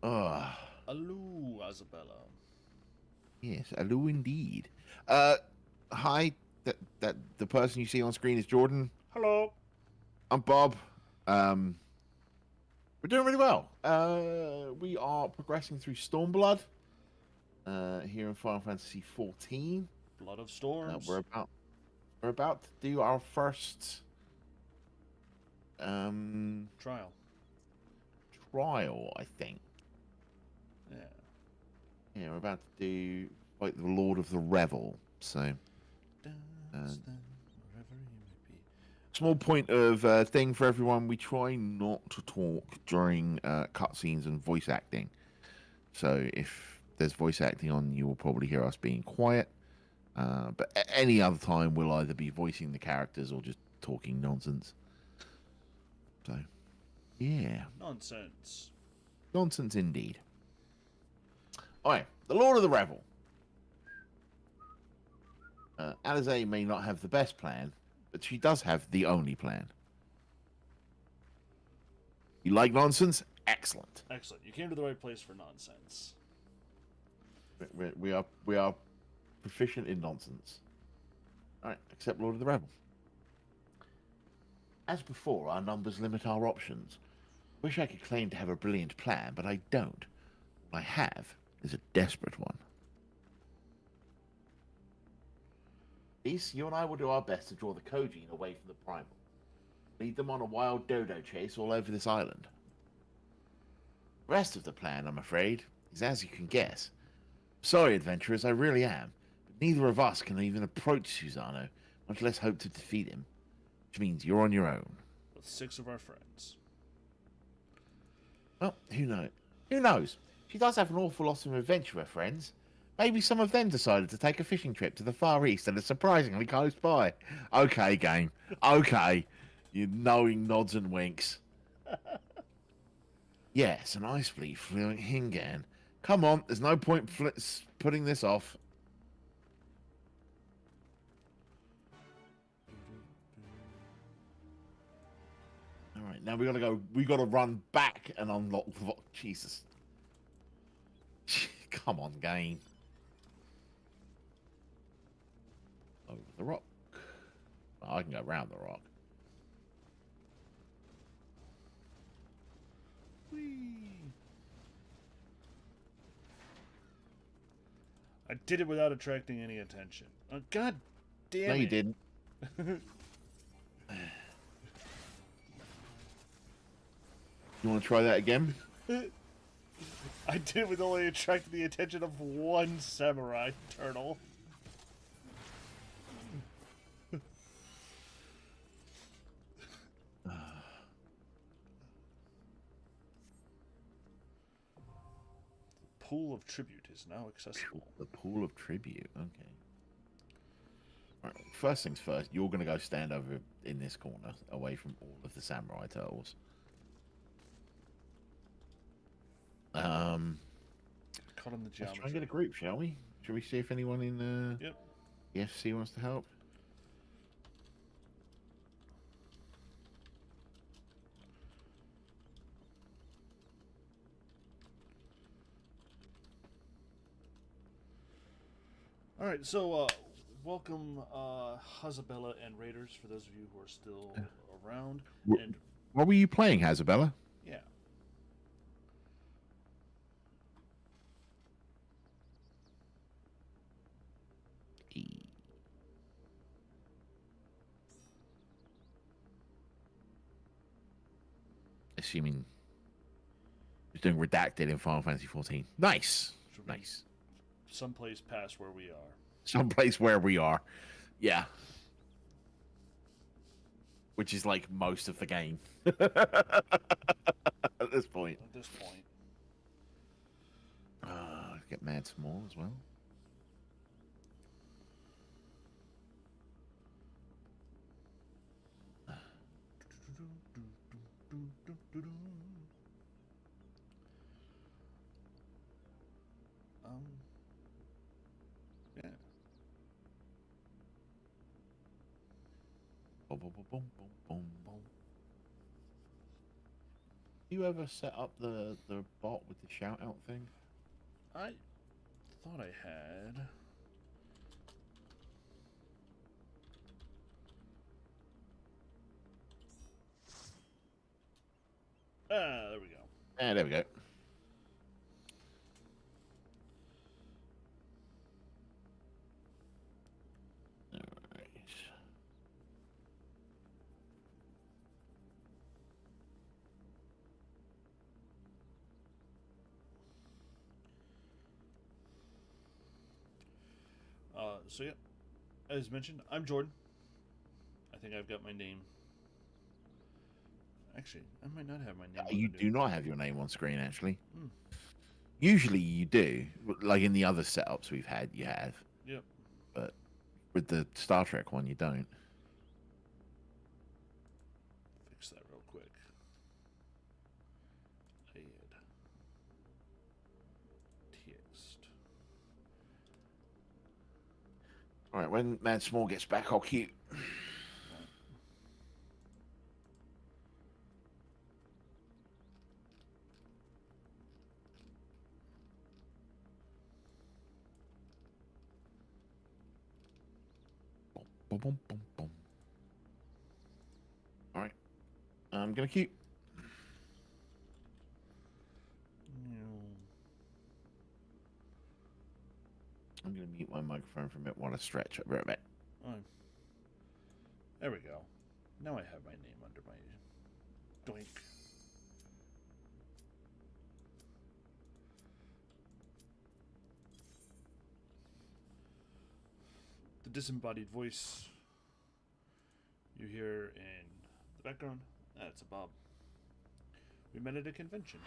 Oh, Hello, Isabella. yes, hello indeed. Hi. That the person you see on screen is Jordan. Hello. I'm Bob. We're doing really well. We are progressing through Stormblood. Here in Final Fantasy 14. Blood of Storms. We're about to do our first Trial. trial, I think. Yeah. Yeah, we're about to do like the Lord of the Revel. So Dance then, wherever you may be. small point of thing for everyone: we try not to talk during cutscenes and voice acting. So if there's voice acting on, you will probably hear us being quiet. But any other time, we'll either be voicing the characters or just talking nonsense. So, yeah, Nonsense. nonsense indeed. Alright, the Lord of the Revel. Alisaie may not have the best plan, but she does have the only plan. You like nonsense? Excellent. Excellent. You came to the right place for nonsense. We are proficient in nonsense. Alright, except Lord of the Revel. As before, our numbers limit our options. Wish I could claim to have a brilliant plan, but I don't. What I have is a desperate one. Ace, you and I will do our best to draw the Kojin away from the Primal. Lead them on a wild dodo chase all over this island. The rest of the plan, I'm afraid, is as you can guess. Sorry, adventurers, I really am. But neither of us can even approach Susano, much less hope to defeat him. Which means you're on your own. With 6 of our friends. Well, who knows? Who knows? She does have an awful lot of adventurer friends. Maybe some of them decided to take a fishing trip to the Far East and are surprisingly close by. Okay, game. Okay. You knowing nods and winks. Yes, an ice fleet flew Hingan. Come on, there's no point putting this off. Alright, now we gotta run back and unlock the Jesus. Come on, game. Over the rock. Oh, I can go around the rock. Whee! I did it without attracting any attention. Oh, God damn No, it. you didn't. You want to try that again? I did it with only attracting the attention of one samurai turtle. Pool of tribute is now accessible. The pool of tribute. Okay. All right. First things first. You're gonna go stand over in this corner, away from all of the samurai turtles. Caught on the Let's try and geometry. get a group, shall we? Shall we see if anyone in Yep. the FC wants to help? All right, so welcome, Hazabella and Raiders, for those of you who are still around. Wh- And What were you playing, Hazabella? yeah, Assuming he's doing redacted in Final Fantasy 14. Nice. should be Nice. someplace past where we are. Someplace where we are. Yeah. Which is like most of the game. At this point. At this point, Get Mad Small as well. Boom, boom, boom, boom, boom, boom, boom. You ever set up the bot with the shout out thing? I thought I had. Ah, there we go. Ah, there we go. Alright. So yeah, as mentioned, I'm Jordan. I think I've got my name. Actually, I might not have my name. You under- do not have your name on screen, actually. Hmm. Usually you do. Like in the other setups we've had, you have. Yep. But with the Star Trek one, you don't. Fix that real quick. Add text. Alright, when Mad Small gets back, I'll cue. Boom, boom, boom, boom. Alright. I'm gonna cue. I'm gonna mute my microphone for a minute while I stretch. I'll be right back. There we go. Now I have my name under my doink. The disembodied voice you hear in the background, that's a Bob. We met at a convention.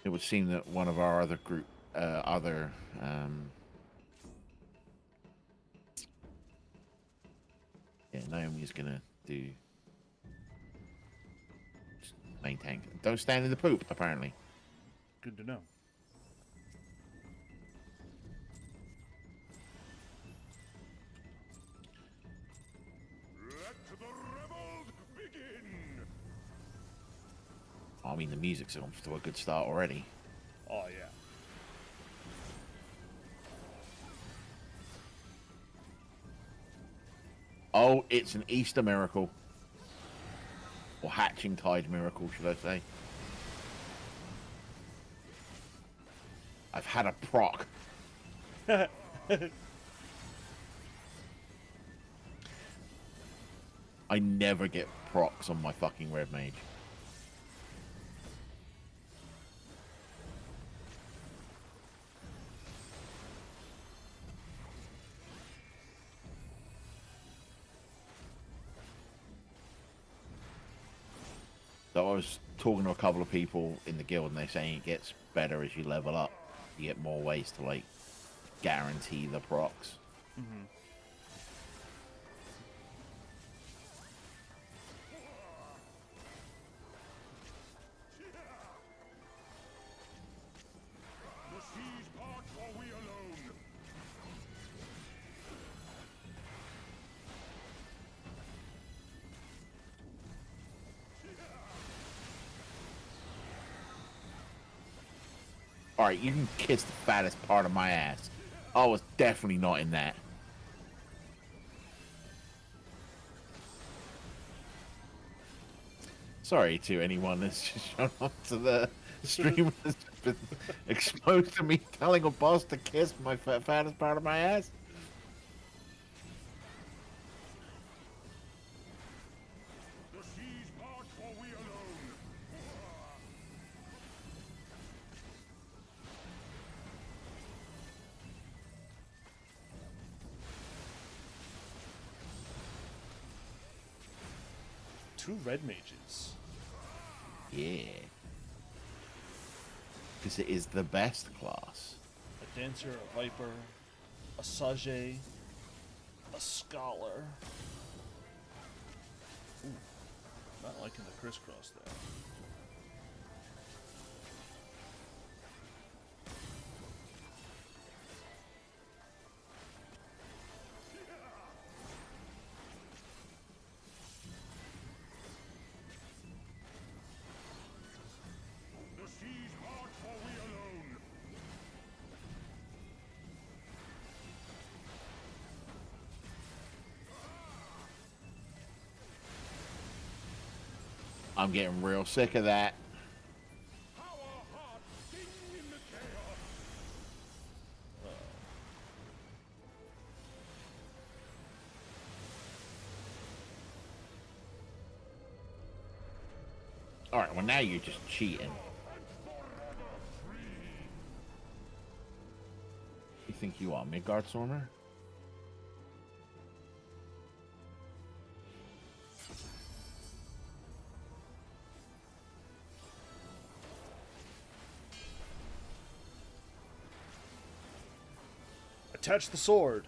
It would seem that one of our other group, yeah, Naomi's gonna do main tank. Don't stand in the poop, apparently. Good to know. Let the rebels begin! I mean, the music's off to a good start already. Oh yeah. Oh, it's an Easter miracle. Or hatching tide miracle, should I say. I've had a proc. I never get procs on my fucking red mage. So I was talking to a couple of people in the guild and they're saying it gets better as you level up. You get more ways to like guarantee the procs. Mm-hmm. The seas part or we alone? Alright, you can kiss the fattest part of my ass. I was definitely not in that. Sorry to anyone that's just shown up to the stream that's been exposed to me telling a boss to kiss my fattest part of my ass. The seas 2 red mages. Yeah. Because it is the best class. A dancer, a viper, a sage, a scholar. Ooh, not liking the crisscross there. The seas part, for we alone. I'm getting real sick of that. How our hearts sing in the chaos. Alright, well now you're just cheating. You think you are, Midgard Stormer? Attach the sword.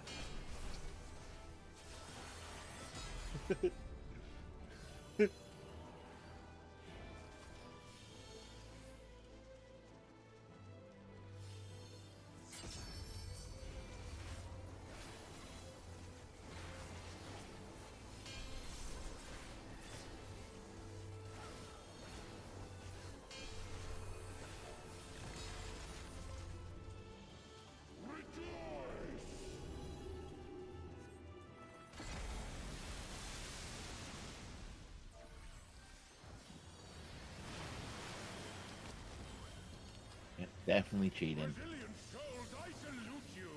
Yeah, definitely cheating. Brazilian souls, I salute you.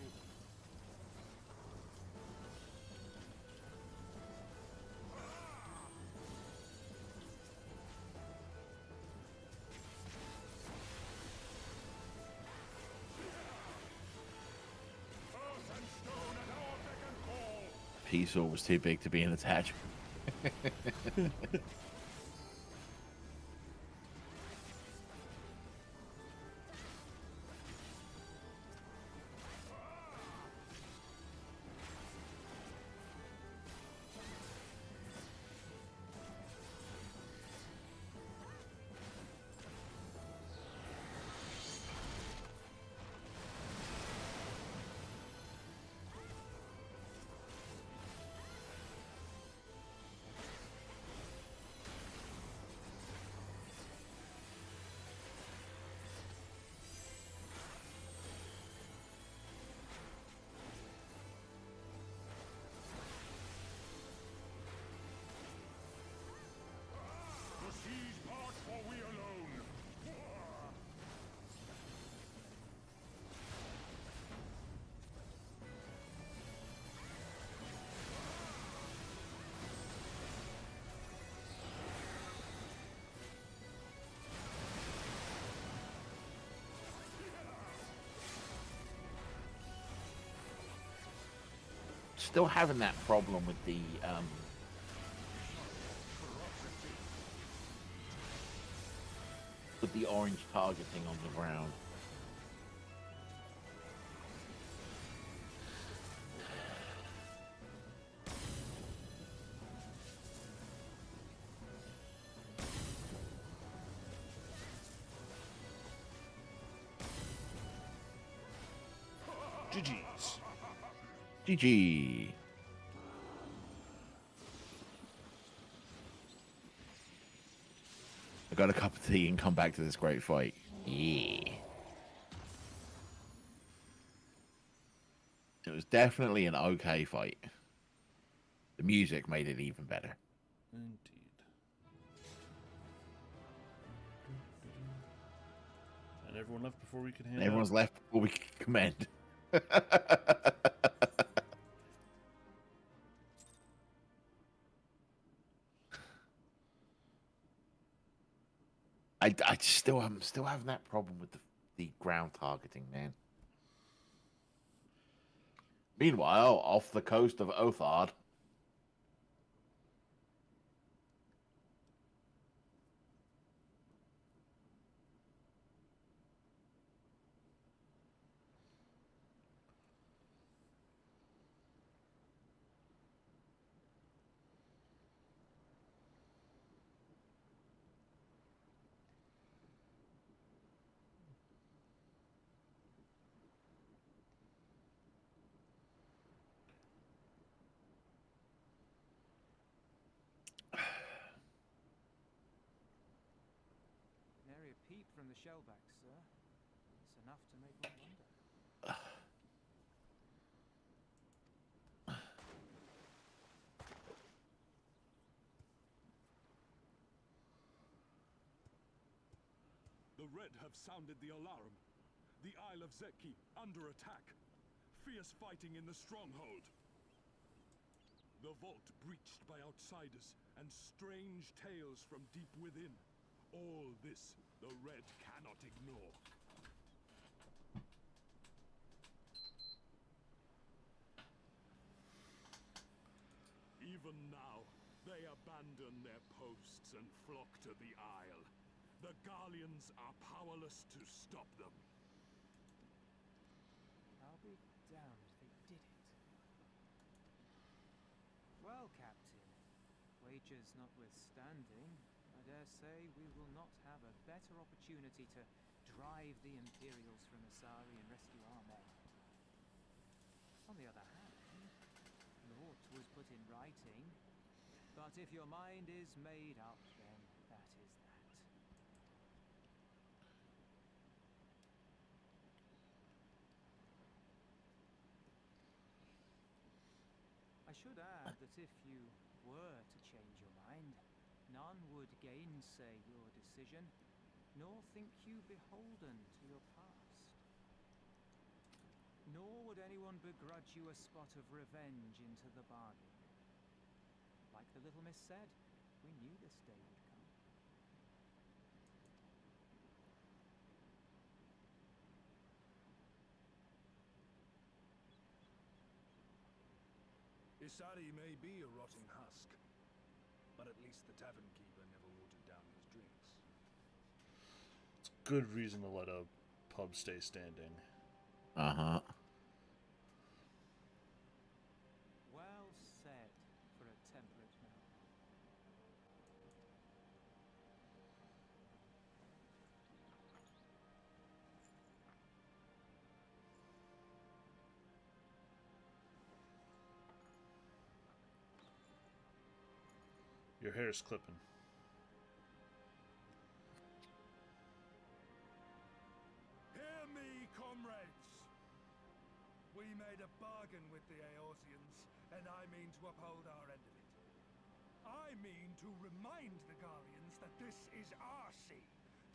Earth and stone at our beck and call. Peaceful was too big to be an attachment. The seas part, for we alone. Still having that problem with the orange targeting on the ground. GG's. GG. I got a cup of tea and come back to this great fight. Yeah. It was definitely an okay fight. The music made it even better. Indeed. And everyone left before we could hand And everyone's out. left before we can commend. I'm still having that problem with the ground targeting, man. Meanwhile, off the coast of Othard, peep from the shellback, sir. It's enough to make one wonder. The Red have sounded the alarm. The Isle of Zeki under attack. Fierce fighting in the stronghold. The vault breached by outsiders and strange tales from deep within. All this the Red cannot ignore. Even now, they abandon their posts and flock to the Isle. The Garleans are powerless to stop them. I'll be damned, they did it. Well, Captain, wagers notwithstanding, I dare say we will not have a better opportunity to drive the Imperials from Asari and rescue our men. On the other hand, naught was put in writing, but if your mind is made up, then that is that. I should add that if you were to change your mind, none would gainsay your decision, nor think you beholden to your past. Nor would anyone begrudge you a spot of revenge into the bargain. Like the little miss said, we knew this day would come. Isari may be a rotting husk, but at least the tavern keeper never watered down his drinks. It's good reason to let a pub stay standing. Uh-huh. Well said for a temperate man. Your hair's clipping. Hear me, comrades! We made a bargain with the Eorzeans, and I mean to uphold our end of it. I mean to remind the Garleans that this is our sea,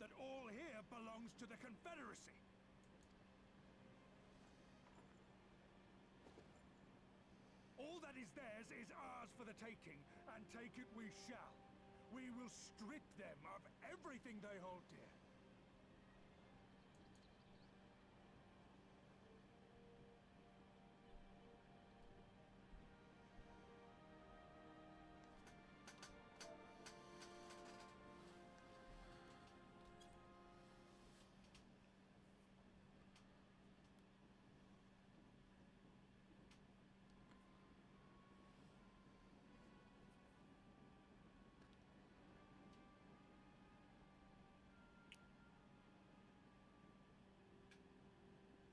that all here belongs to the Confederacy. All that is theirs is ours for the taking, and take it we shall. We will strip them of everything they hold dear.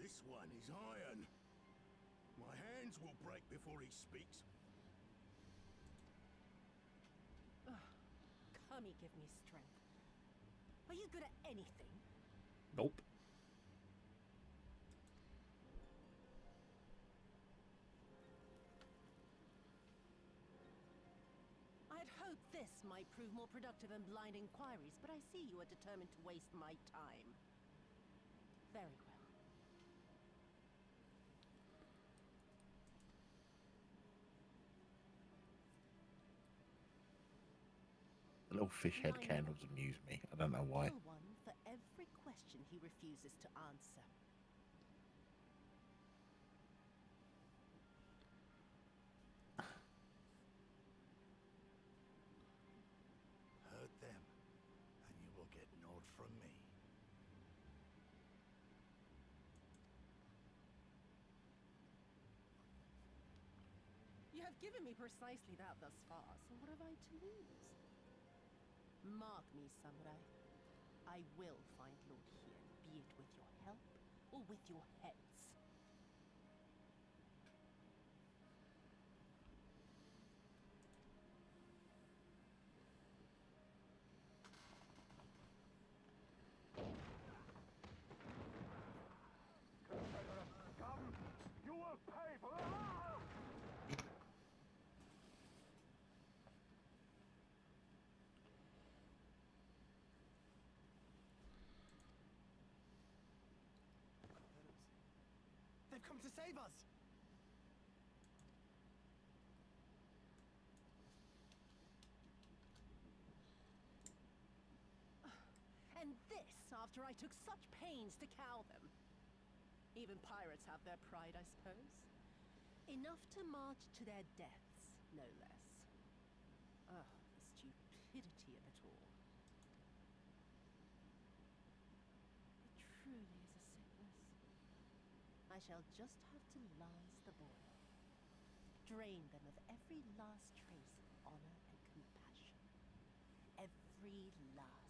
This one is iron. My hands will break before he speaks. Kami, give me strength. Are you good at anything? Nope. I'd hoped this might prove more productive than blind inquiries, but I see you are determined to waste my time. Very well. The little fish head candles amuse me. I don't know why. Kill one for every question he refuses to answer. Hurt them, and you will get naught from me. You have given me precisely that thus far, so what have I to lose? Mark me, samurai. I will find Lord Hien, be it with your help or with your heads. They've come to save us! And this after I took such pains to cow them. Even pirates have their pride, I suppose. Enough to march to their deaths, no less. Oh, the stupidity of it all. It truly is a sickness. I shall just have to lance the boil. Drain them of every last trace of honor and compassion. Every last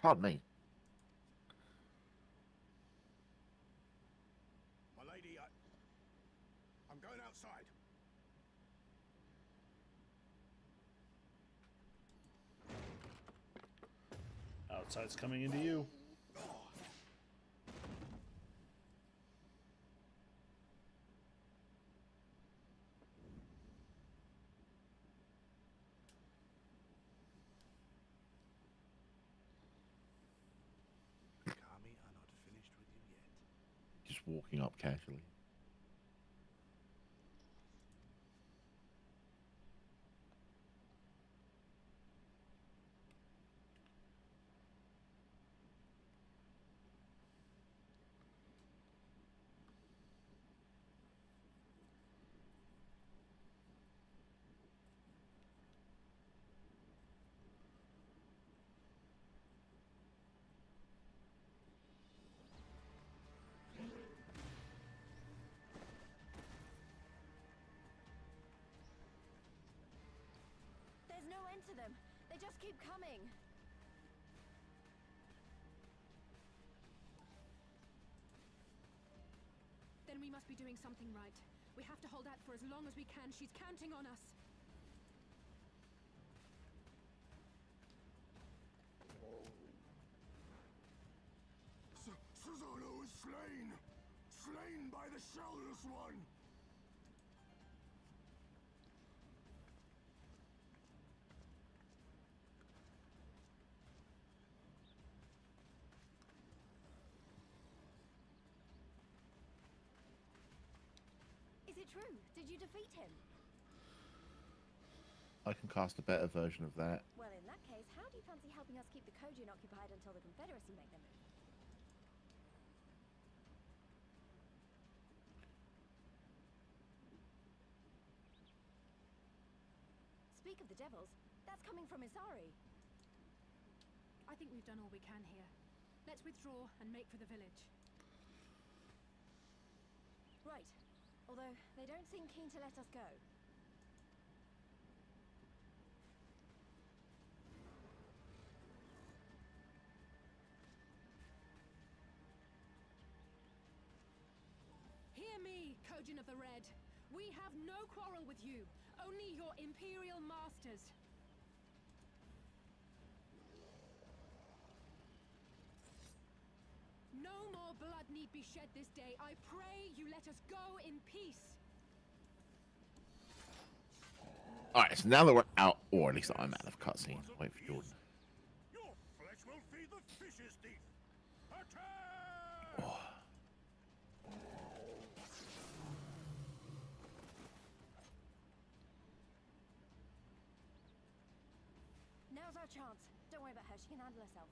Pardon me. My lady, I'm going outside. Outside's coming into you. Kami are not finished with you yet. Just walking up casually. There's no end to them. They just keep coming. Then we must be doing something right. We have to hold out for as long as we can. She's counting on us. Susano is slain! Slain by the Shellless One! Is it true? Did you defeat him? I can cast a better version of that. Well, in that case, how do you fancy helping us keep the Kojin occupied until the Confederacy make their move? Speak of the devils, that's coming from Isari. I think we've done all we can here. Let's withdraw and make for the village. Right. Although, they don't seem keen to let us go. Hear me, Kojin of the Red. We have no quarrel with you. Only your Imperial masters. No more blood need be shed this day. I pray you let us go in peace. Alright, so now that we're out, or at least I'm out of cutscene. Wait for Jordan. Your flesh will feed the fishes, thief! Attack! Oh. Now's our chance. Don't worry about her. She can handle herself.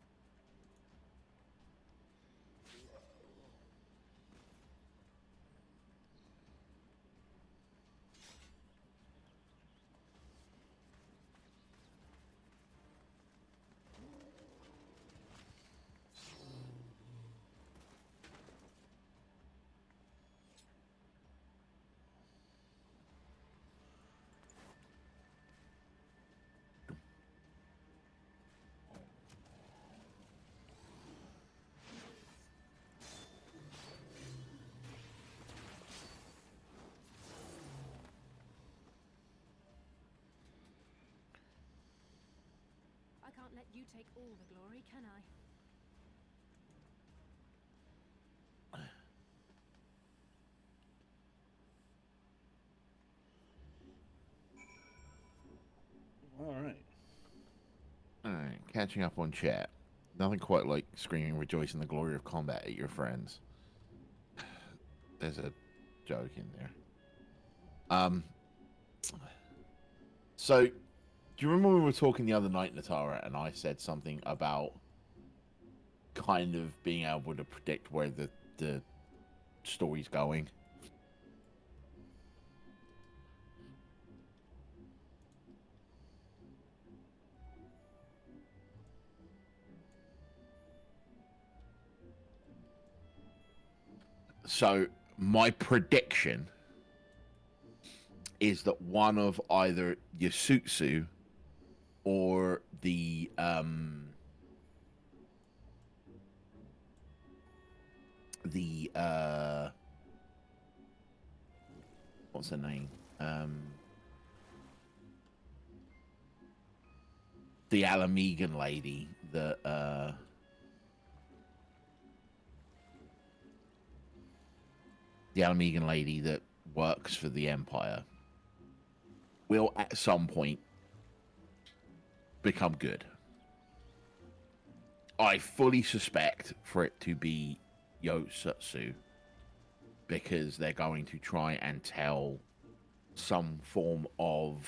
I can't let you take all the glory, can I? All right. Alright, catching up on chat. Nothing quite like screaming rejoice in the glory of combat at your friends. There's a joke in there. So, do you remember when we were talking the other night, Natara, and I said something about kind of being able to predict where the story's going? So, my prediction is that one of either Yasutsu or the what's her name? The Alamegan lady, the Alamegan lady that works for the Empire will at some point become good. I fully suspect for it to be Yosutsu because they're going to try and tell some form of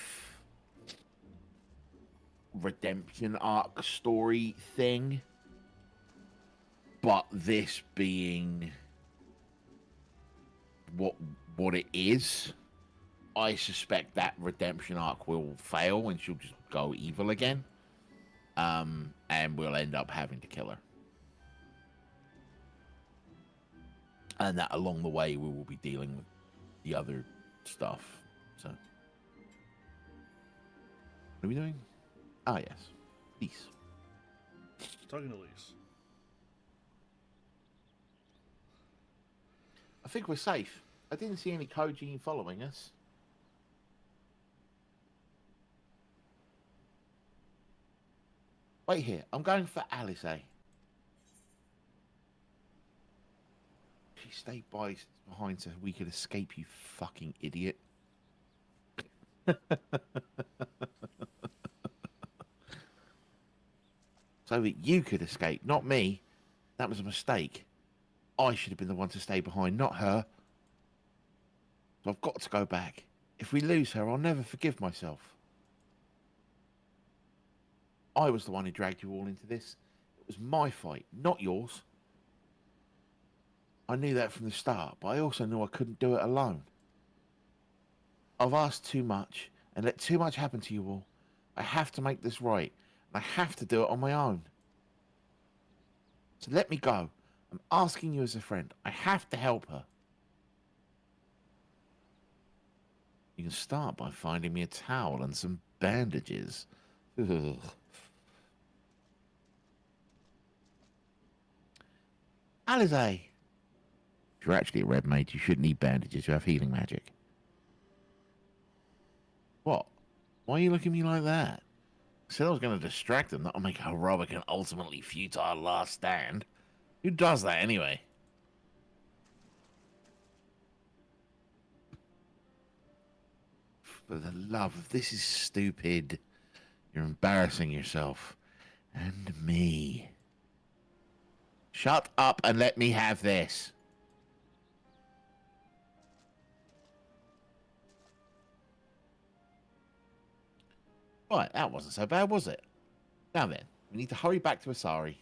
redemption arc story thing, but this being what it is, I suspect that redemption arc will fail and she'll just go evil again, and we'll end up having to kill her. And that along the way we will be dealing with the other stuff. So, what are we doing? Ah, yes, Lise. Talking to Lise. I think we're safe. I didn't see any Koji following us. Wait here. I'm going for Alice. She stayed behind so we could escape, you fucking idiot. So that you could escape, not me. That was a mistake. I should have been the one to stay behind, not her. So I've got to go back. If we lose her, I'll never forgive myself. I was the one who dragged you all into this. It was my fight, not yours. I knew that from the start, but I also knew I couldn't do it alone. I've asked too much and let too much happen to you all. I have to make this right. I have to do it on my own. So let me go. I'm asking you as a friend. I have to help her. You can start by finding me a towel and some bandages. Ugh. Alize. If you're actually a red mage, you shouldn't need bandages. You have healing magic. What? Why are you looking at me like that? I said I was going to distract them, not make a heroic and ultimately futile last stand. Who does that anyway? For the love of this is stupid. You're embarrassing yourself. And me. Shut up and let me have this. Right, that wasn't so bad, was it? Now then, we need to hurry back to Asari.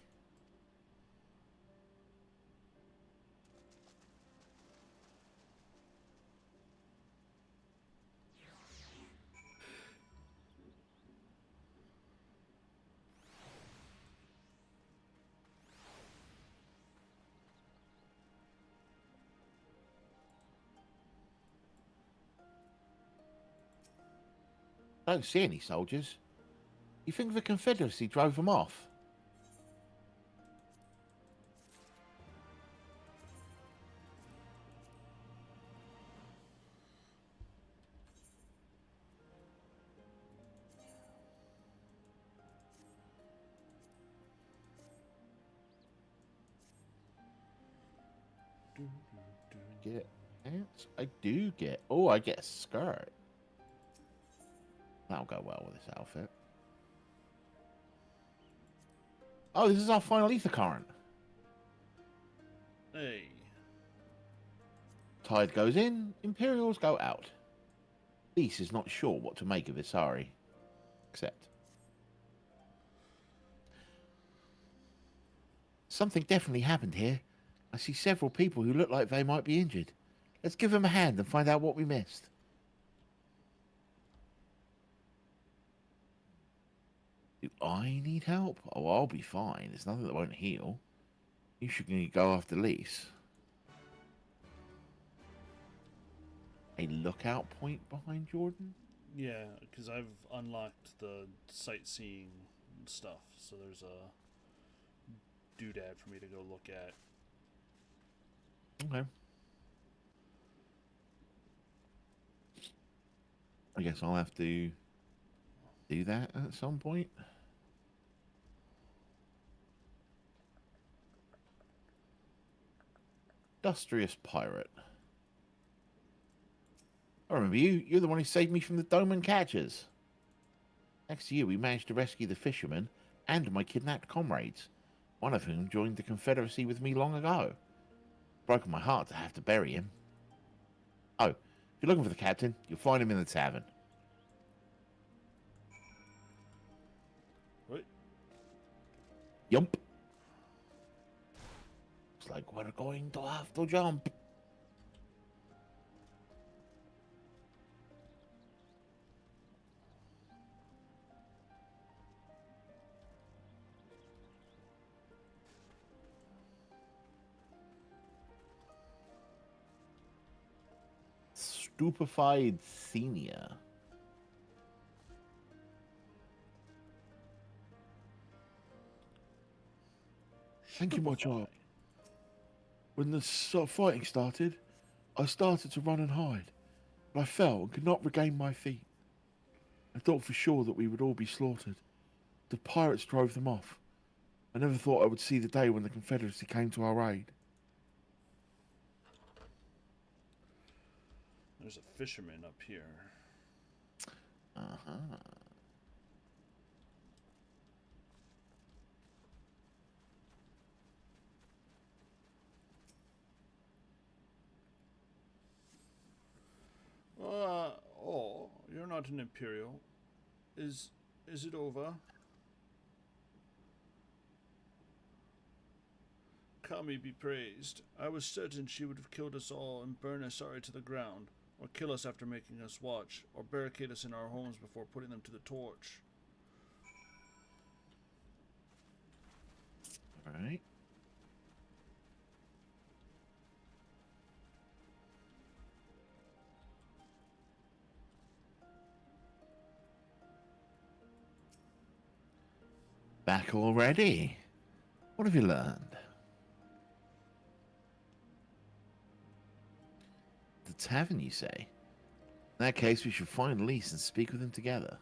I don't see any soldiers. You think the Confederacy drove them off? Get pants? I do get. Oh, I get a skirt. That'll go well with this outfit. Oh, this is our final ether current. Hey. Tide goes in, Imperials go out. Beast is not sure what to make of Isari. Except. Something definitely happened here. I see several people who look like they might be injured. Let's give them a hand and find out what we missed. Do I need help? Oh, I'll be fine. There's nothing that won't heal. You should go after Lise. A lookout point behind Jordan? Yeah, because I've unlocked the sightseeing stuff, so there's a doodad for me to go look at. Okay. I guess I'll have to do that at some point. Industrious pirate. I remember you. You're the one who saved me from the Doman catchers. Next to you, we managed to rescue the fisherman and my kidnapped comrades, one of whom joined the Confederacy with me long ago. Broken my heart to have to bury him. Oh, if you're looking for the captain, you'll find him in the tavern. What? Yump. Looks like we're going to have to jump. Stupefied senior. Thank you, my child. When the fighting started, I started to run and hide, but I fell and could not regain my feet. I thought for sure that we would all be slaughtered. The pirates drove them off. I never thought I would see the day when the Confederacy came to our aid. There's a fisherman up here. Uh-huh. Oh, you're not an Imperial. Is it over? Kami be praised. I was certain she would have killed us all and burn Isari to the ground, or kill us after making us watch, or barricade us in our homes before putting them to the torch. Alright. Back already? What have you learned? The tavern, you say? In that case, we should find Lise and speak with him together.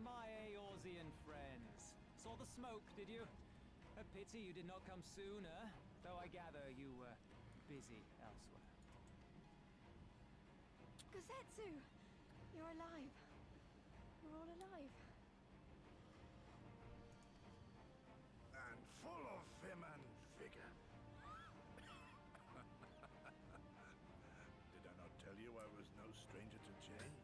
My Eorzean friends. Saw the smoke, did you? A pity you did not come sooner, though I gather you were busy elsewhere. Gosetsu! You're alive. We're all alive. And full of vim and vigor. Did I not tell you I was no stranger to change?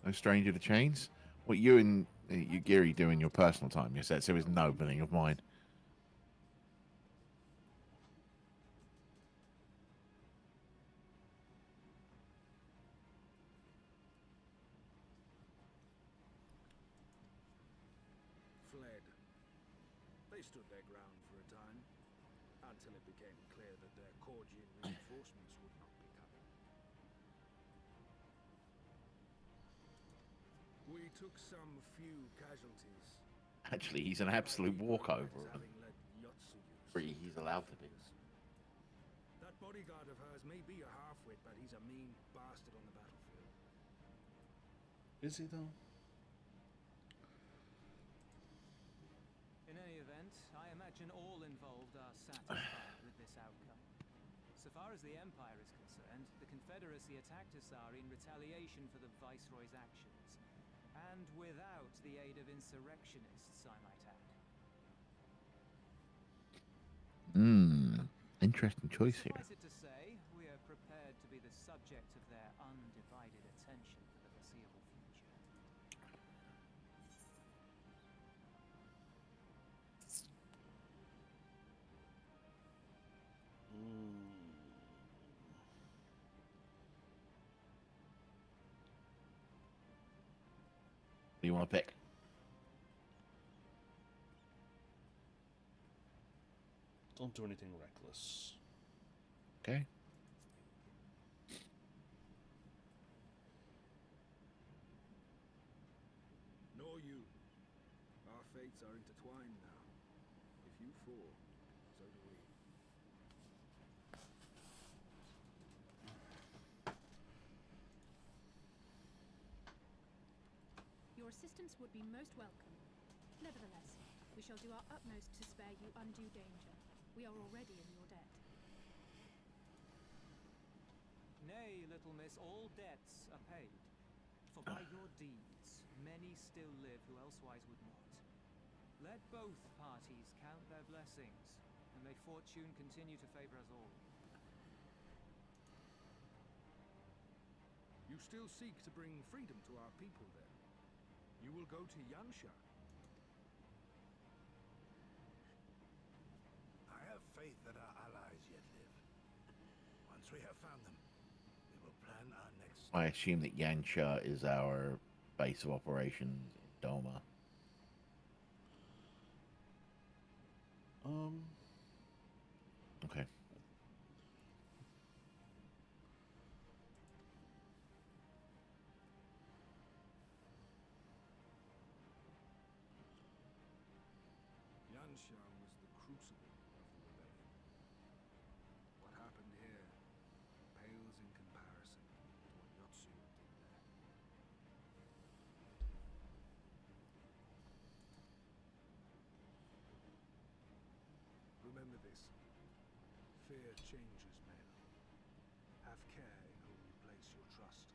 No stranger to chains? What you and Yugiri do in your personal time, yes, that's always no billing of mine. Fled. They stood their ground for a time, until it became clear that their Korgian reinforcements would not be coming. We took some few casualties, Actually, he's an absolute walkover. Having led Yotsu use Free, he's allowed to be. that bodyguard of hers may be a half-wit, but he's a mean bastard on the battlefield. Is he though? In any event, I imagine all involved are satisfied with this outcome. So far as the Empire is concerned, the Confederacy attacked Asari in retaliation for the Viceroy's actions. And without the aid of insurrectionists, I might add. Interesting choice here. Suffice it to say, we are prepared to be the subject of their undivided attention for the foreseeable future. What do you want to pick? Don't do anything reckless. Okay. Nor you. Our fates are intertwined now. If you fall, so do we. Your assistance would be most welcome. Nevertheless, we shall do our utmost to spare you undue danger. We are already in your debt. Nay, little miss, all debts are paid. For by your deeds, many still live who elsewise would not. Let both parties count their blessings, and may fortune continue to favor us all. You still seek to bring freedom to our people, then? You will go to Yansha. I have faith that our allies yet live. Once we have found them, we will plan our next I assume that Yansha is our base of operations in Doma. Okay. Yansha was the crucible of the rebellion. What happened here pales in comparison to what Yotsu did there. Remember this. Fear changes men. Have care in whom you place your trust.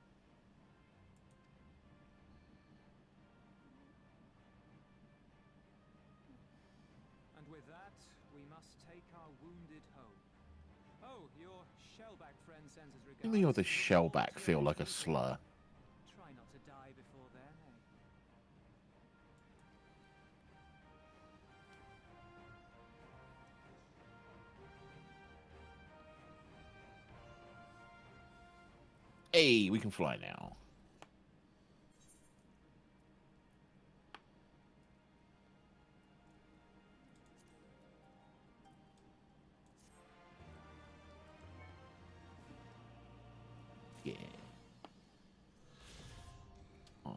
And with that, we must take our wounded home. Oh, your shellback friend sends his regards. Really, or does to shellback all feel like a people. slur? Try not to die before then, eh? Hey, we can fly now. Yeah. Fine.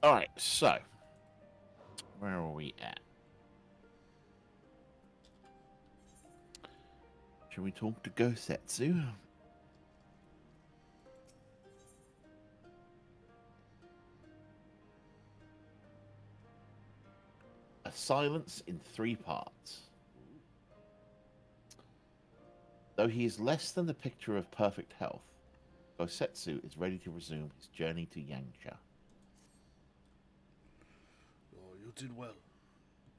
All right, so where are we at? Shall we talk to Gosetsu? A silence in 3 parts. Though he is less than the picture of perfect health, Gosetsu is ready to resume his journey to Yangsha. Oh, you did well.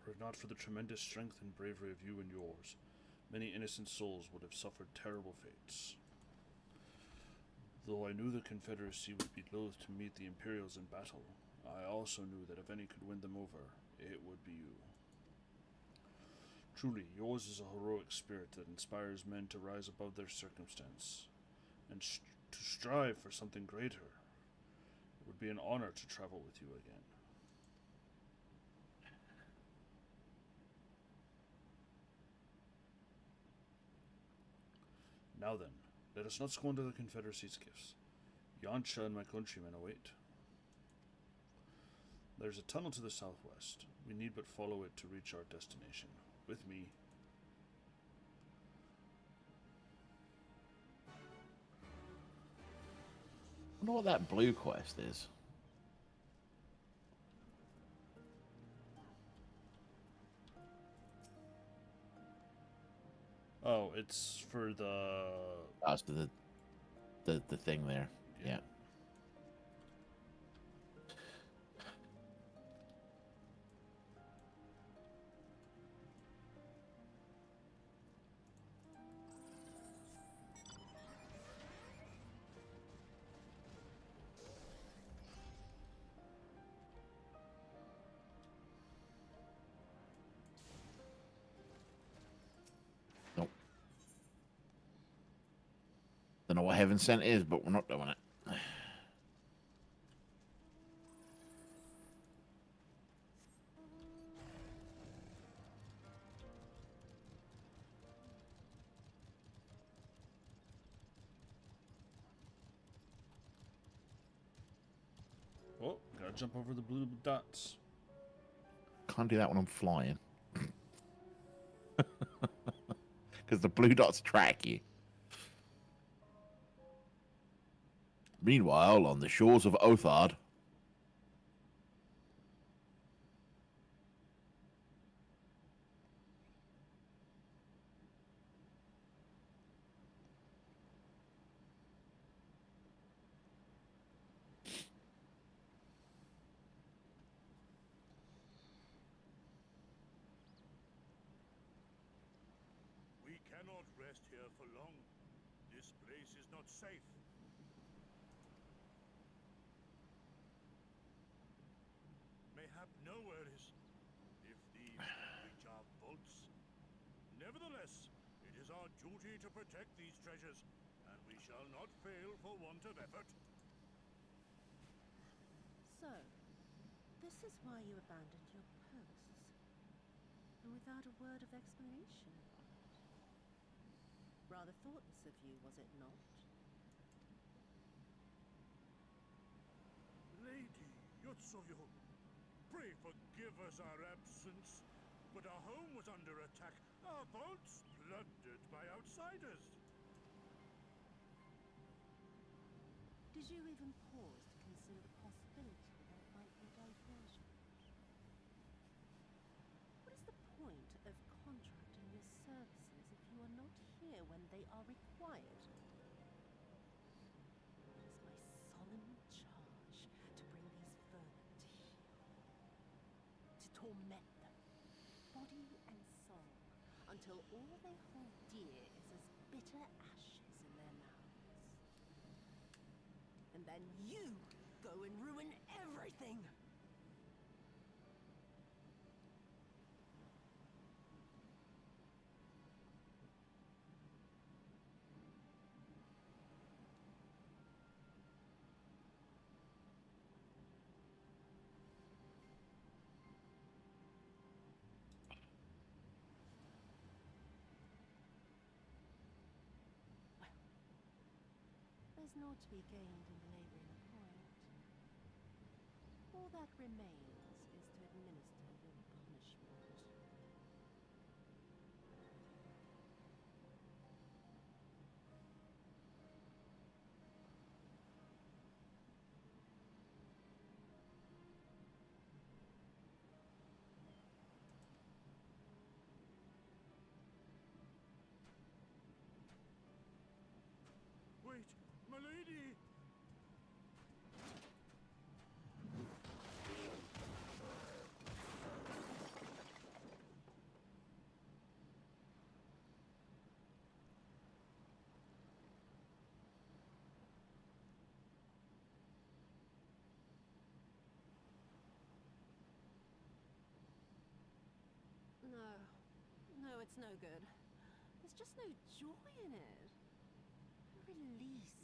Were it not for the tremendous strength and bravery of you and yours, many innocent souls would have suffered terrible fates. Though I knew the Confederacy would be loath to meet the Imperials in battle, I also knew that if any could win them over, it would be you. Truly, yours is a heroic spirit that inspires men to rise above their circumstance, and to strive for something greater. It would be an honor to travel with you again. Now then, let us not squander the Confederacy's gifts. Yancha and my countrymen await. There's a tunnel to the southwest. We need but follow it to reach our destination. With me. I wonder what that blue quest is. Oh, it's for the... That's the thing there. Yeah. Nope. Don't know what Heaven Sent is, but we're not doing it. Oh, gotta jump over the blue dots. Can't do that when I'm flying. Because the blue dots track you. Meanwhile, on the shores of Othard, We cannot rest here for long. This place is not safe. Mayhap nowhere is, if these reach our vaults. Nevertheless, it is our duty to protect these treasures, and we shall not fail for want of effort. So, this is why you abandoned your posts. And without a word of explanation. Rather thoughtless of you, was it not? Lady Yotsuyo, pray forgive us our absence, but our home was under attack, our vaults plundered by outsiders. Did you even pause to consider the possibility that it might be diversion? What is the point of contracting your services if you are not here when they are required? It is my solemn charge to bring these vermin to heel, to torment them, body and soul, until all they hold dear is as bitter ashes in their mouths. And then you go and ruin everything! There's naught to be gained in belaboring the point. All that remains is to administer your punishment. Wait, my lady! No, it's no good. There's just no joy in it. No release.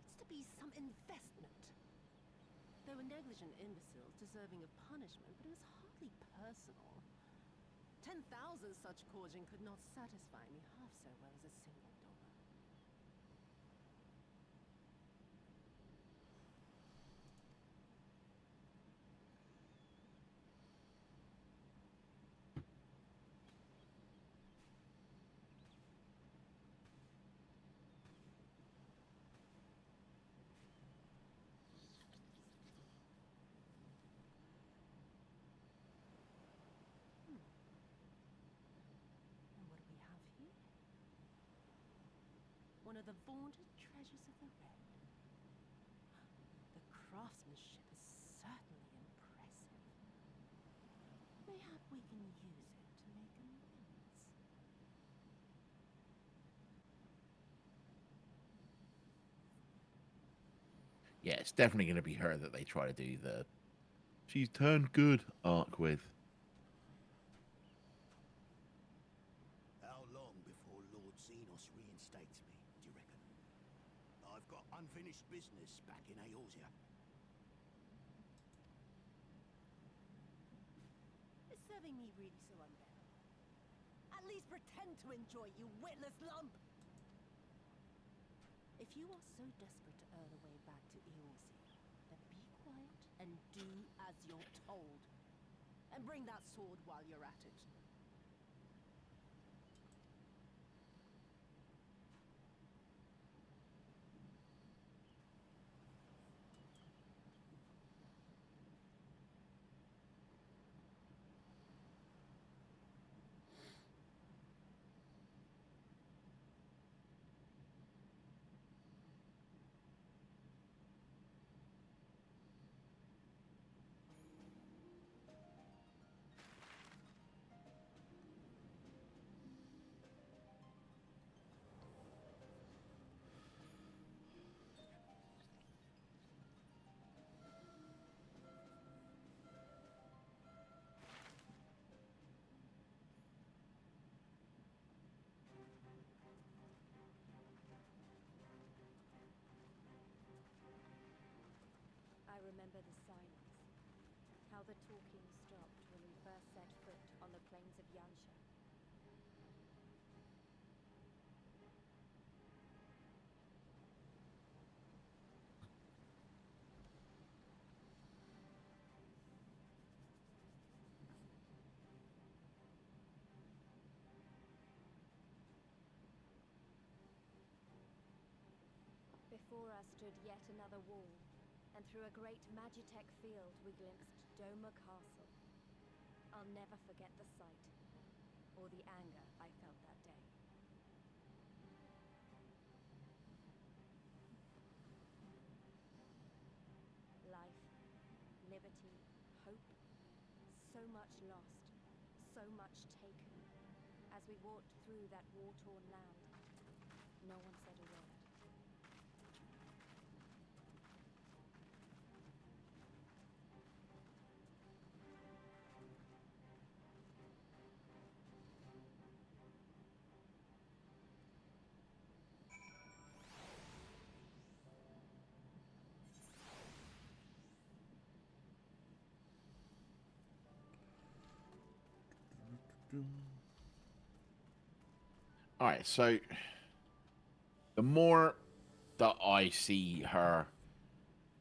needs to be some investment. They were negligent imbeciles deserving of punishment, but it was hardly personal. 10,000 such Korjin could not satisfy me half so well as a single dollar. And what do we have here? One of the vaunted treasures of the Red. The craftsmanship is certainly impressive. Mayhap we can use it to make amends. Yeah, it's definitely going to be her that they try to do the she's turned good arc with. How long before Lord Xenos reinstates me, do you reckon? I've got unfinished business back in Eorzea. Is serving me really so unbearable? At least pretend to enjoy, you witless lump! If you are so desperate to earn a way back to Eorzea, then be quiet and do as you're told. And bring that sword while you're at it. I remember the silence. How the talking stopped when we first set foot on the plains of Yansha. Before us stood yet another wall, and through a great Magitech field we glimpsed Doma Castle. I'll never forget the sight, or the anger I felt that day. Life, liberty, hope, so much lost, so much taken. As we walked through that war-torn land, no one said a word. All right, so the more that I see her,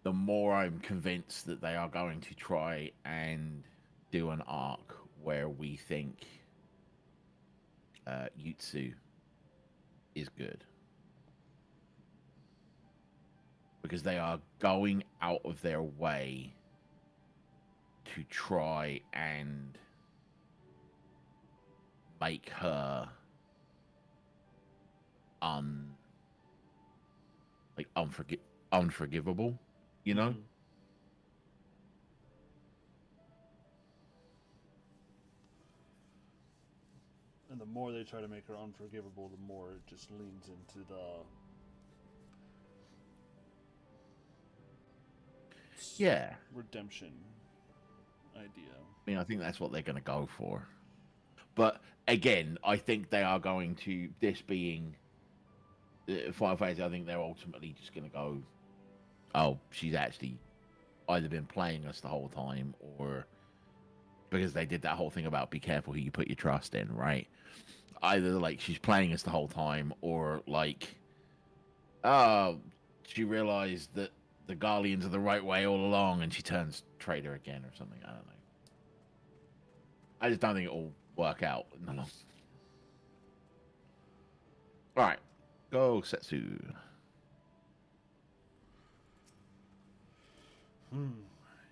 the more I'm convinced that they are going to try and do an arc where we think Yutsu is good. Because they are going out of their way to try and make her unforgivable, you know? And the more they try to make her unforgivable, the more it just leans into the redemption idea. I mean, I think that's what they're going to go for. But again, I think they are going to, this being Final Fantasy, I think they're ultimately just going to go, oh, she's actually either been playing us the whole time, or because they did that whole thing about be careful who you put your trust in, right? Either like she's playing us the whole time, or like, oh, she realized that the Garleans are the right way all along, and she turns traitor again, or something. I don't know. I just don't think it will work out in the long. All right, go Setsu.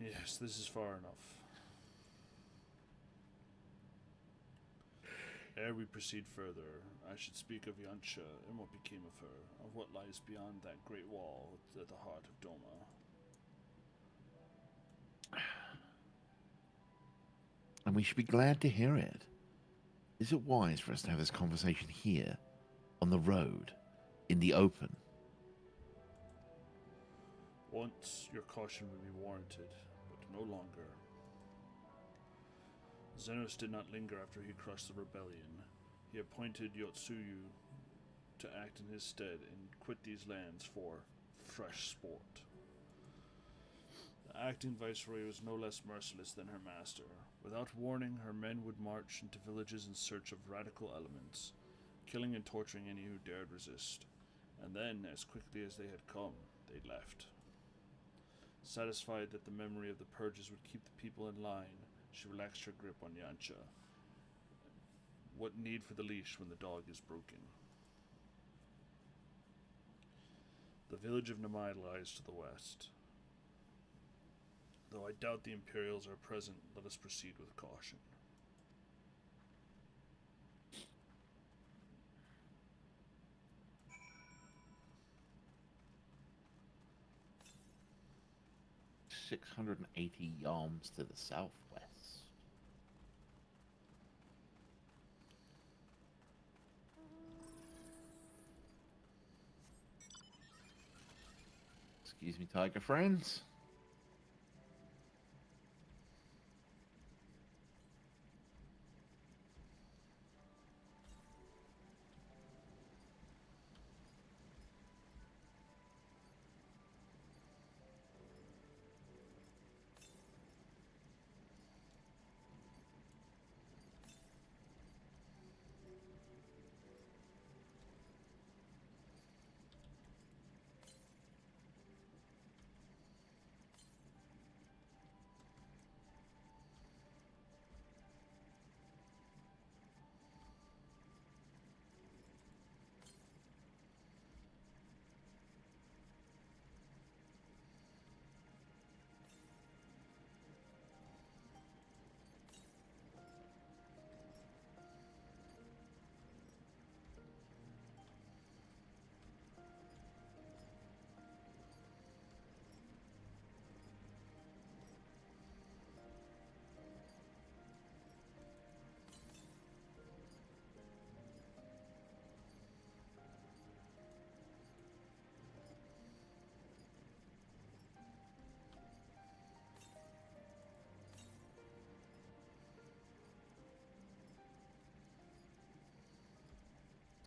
Yes, this is far enough. Ere we proceed further, I should speak of Yancha and what became of her, of what lies beyond that great wall at the heart of Doma. And we should be glad to hear it. Is it wise for us to have this conversation here, on the road, in the open? Once, your caution would be warranted, but no longer. Zenos did not linger after he crushed the rebellion. He appointed Yotsuyu to act in his stead and quit these lands for fresh sport. The acting viceroy was no less merciless than her master. Without warning, her men would march into villages in search of radical elements, killing and torturing any who dared resist. And then, as quickly as they had come, they left. Satisfied that the memory of the purges would keep the people in line, she relaxed her grip on Yancha. What need for the leash when the dog is broken? The village of Namai lies to the west. Though I doubt the Imperials are present, let us proceed with caution. $680 yalms to the southwest. Excuse me, tiger friends.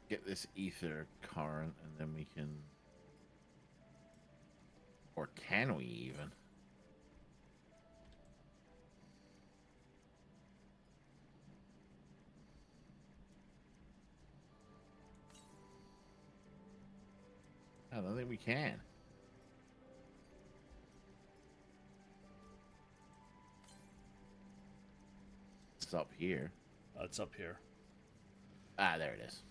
Get this ether current, and then we can, or can we even? I don't think we can. It's up here. It's up here. Ah, there it is.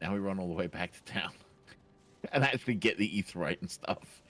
Now we run all the way back to town and actually get the etherite and stuff.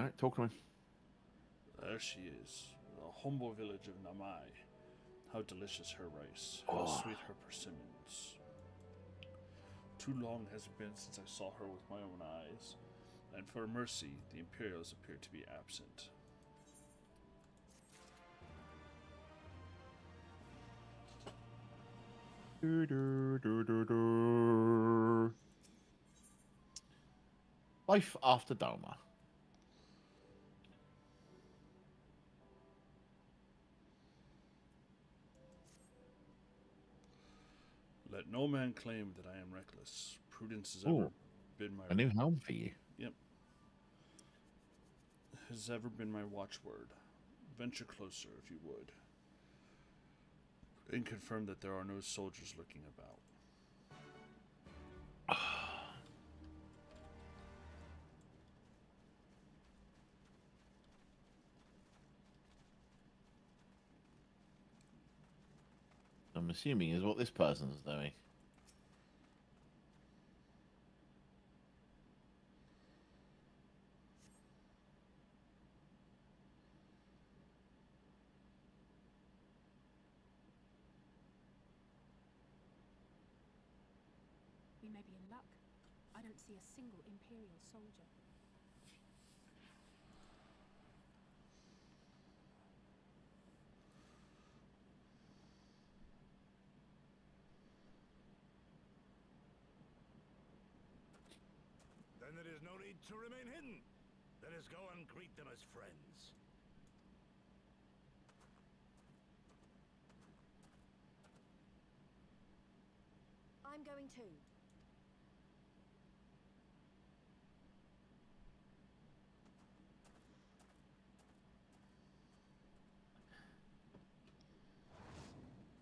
Alright, talk to me. There she is, the humble village of Namai. How delicious her rice, how sweet her persimmons. Too long has it been since I saw her with my own eyes, and for mercy, the Imperials appear to be absent. Life after Dharma. Let no man claim that I am reckless. Prudence has Ooh, ever been my A new helm for you. Yep. Has ever been my watchword. Venture closer, if you would, and confirm that there are no soldiers looking about. I'm assuming is what this person's doing. We may be in luck. I don't see a single Imperial soldier. Then there is no need to remain hidden. Let us go and greet them as friends. I'm going too.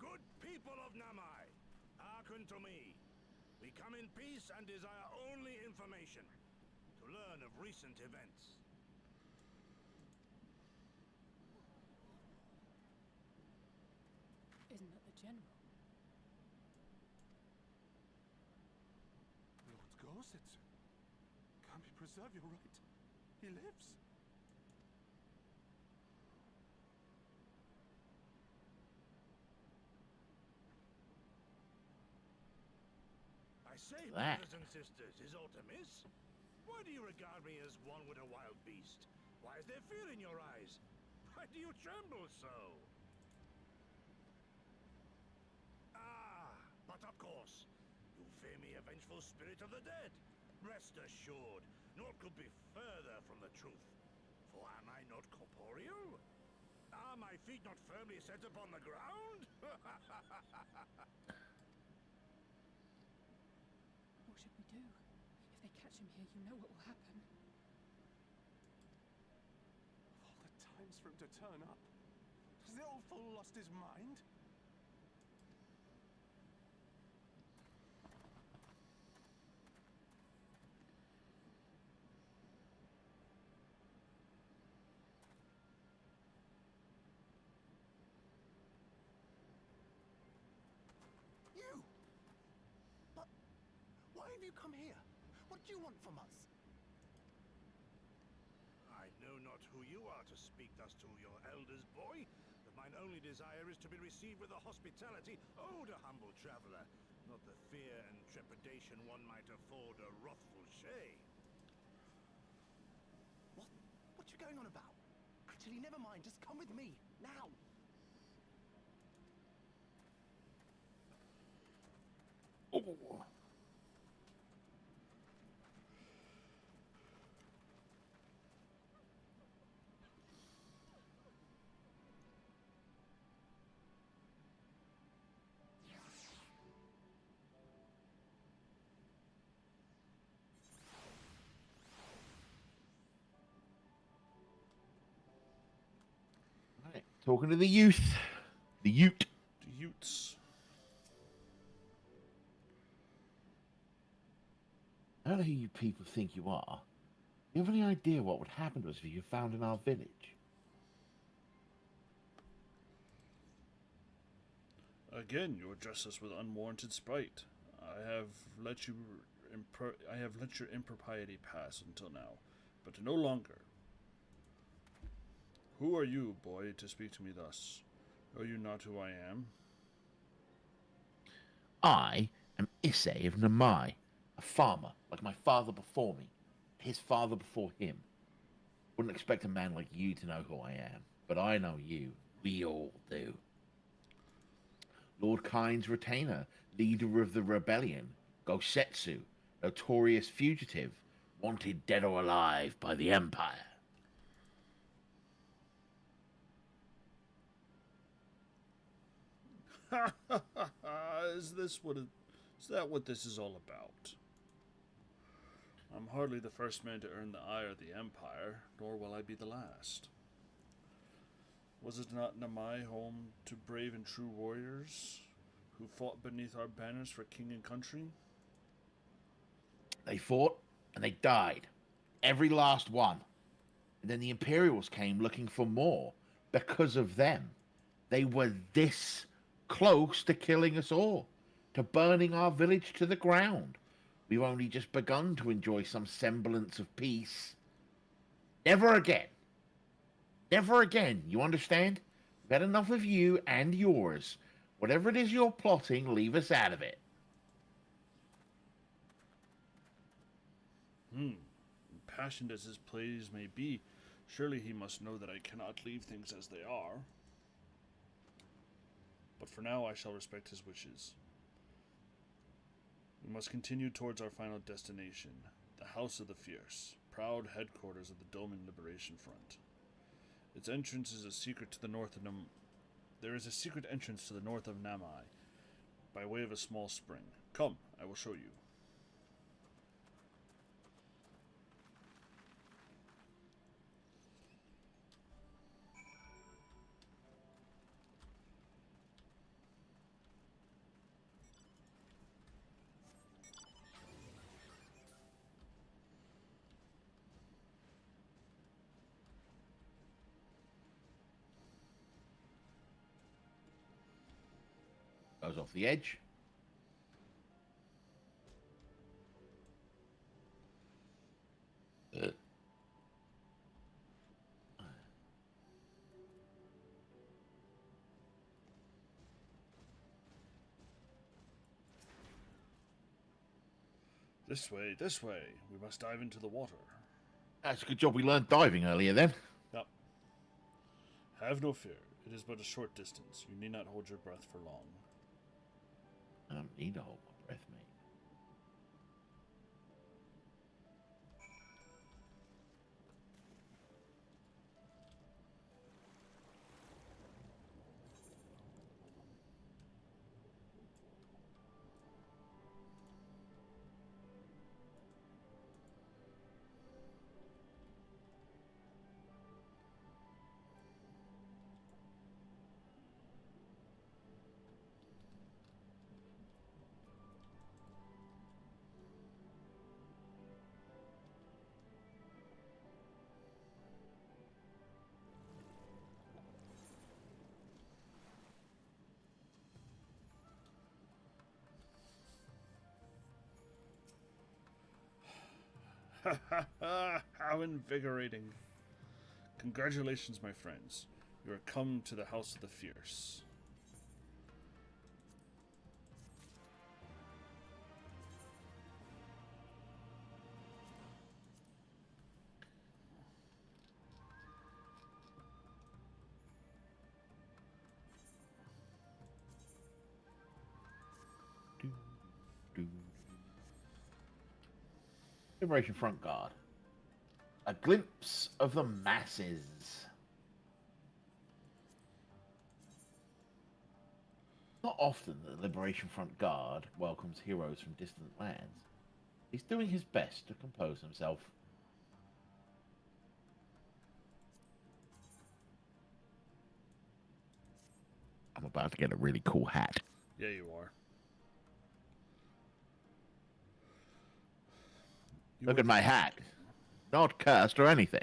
Good people of Namai, hearken to me. We come in peace and desire only information, to learn of recent events. Isn't that the general? Lord Gorsetsu. Kami preserve your right. He lives. I say, That. brothers and sisters, is aught amiss? Why do you regard me as one with a wild beast? Why is there fear in your eyes? Why do you tremble so? Ah, but of course, you fear me a vengeful spirit of the dead. Rest assured, naught could be further from the truth. For am I not corporeal? Are my feet not firmly set upon the ground? What should we do? If they catch him here, you know what will happen. Of all the times for him to turn up, has the old fool lost his mind? You! But why have you come here? What do you want from us? I know not who you are to speak thus to your elders, boy, but mine only desire is to be received with the hospitality owed a humble traveler, not the fear and trepidation one might afford a wrathful shay. What you going on about? Actually, never mind, just come with me, now! Oh. Right, talking to the youth. The Ute. The Utes. I don't know who you people think you are. Do you have any idea what would happen to us if you found in our village? Again, you address us with unwarranted spite. I have let your impropriety pass until now, but no longer. Who are you, boy, to speak to me thus? Know you not who I am? I am Issei of Namai, a farmer like my father before me, his father before him. Wouldn't expect a man like you to know who I am, but I know you. We all do. Lord Kain's retainer, leader of the rebellion, Gosetsu, notorious fugitive, wanted dead or alive by the Empire. Is that what this is all about? I'm hardly the first man to earn the ire of the Empire, nor will I be the last. Was it not Namai home to brave and true warriors who fought beneath our banners for king and country? They fought and they died. Every last one. And then the Imperials came looking for more because of them. They were this close to killing us all, to burning our village to the ground. We've only just begun to enjoy some semblance of peace. Never again. Never again, you understand? We've had enough of you and yours. Whatever it is you're plotting, leave us out of it. Impassioned as his plays may be, surely he must know that I cannot leave things as they are. But for now I shall respect his wishes. We must continue towards our final destination, the House of the Fierce, proud headquarters of the Doman Liberation Front. Its entrance is a secret to the north of There is a secret entrance to the north of Namai, by way of a small spring. Come, I will show you. Goes off the edge. This way, this way. We must dive into the water. That's a good job we learned diving earlier then. Yep. Have no fear. It is but a short distance. You need not hold your breath for long. I don't need to hold my breath, mate. How invigorating. Congratulations, my friends. You are come to the House of the Fierce. Liberation Front Guard. A glimpse of the masses. Not often the Liberation Front Guard welcomes heroes from distant lands. He's doing his best to compose himself. I'm about to get a really cool hat. Yeah, you are. Look at my hat. Not cursed or anything.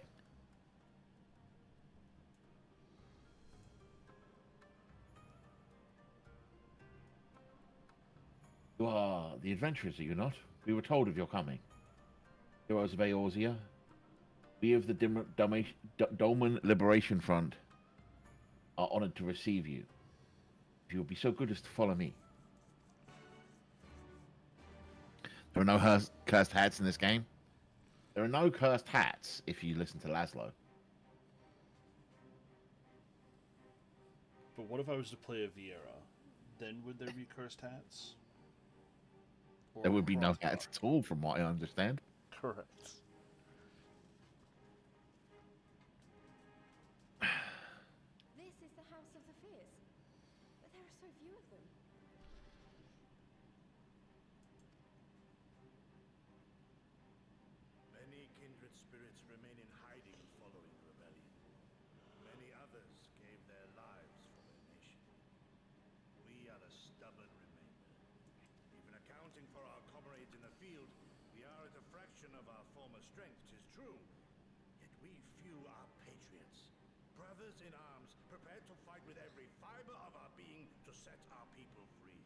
You are the adventurers, are you not? We were told of your coming. Heroes of Eorzea. We of the Dolmen Liberation Front are honored to receive you. If you would be so good as to follow me. There are no cursed hats in this game. There are no cursed hats if you listen to Laszlo. But what if I was to play a Vieira? Then would there be cursed hats? Or There would be no crossbar? hats at all, from what I understand. Correct. This is the House of the Fears. But there are so few of them. Many kindred spirits remain in hiding following the rebellion. Many others gave their lives for their nation. We are the stubborn remainder. Even accounting for our comrades in the field, we are at a fraction of our former strength, 'tis true. Yet we few are patriots. Brothers in arms, prepared to fight with every fiber of our being to set our people free.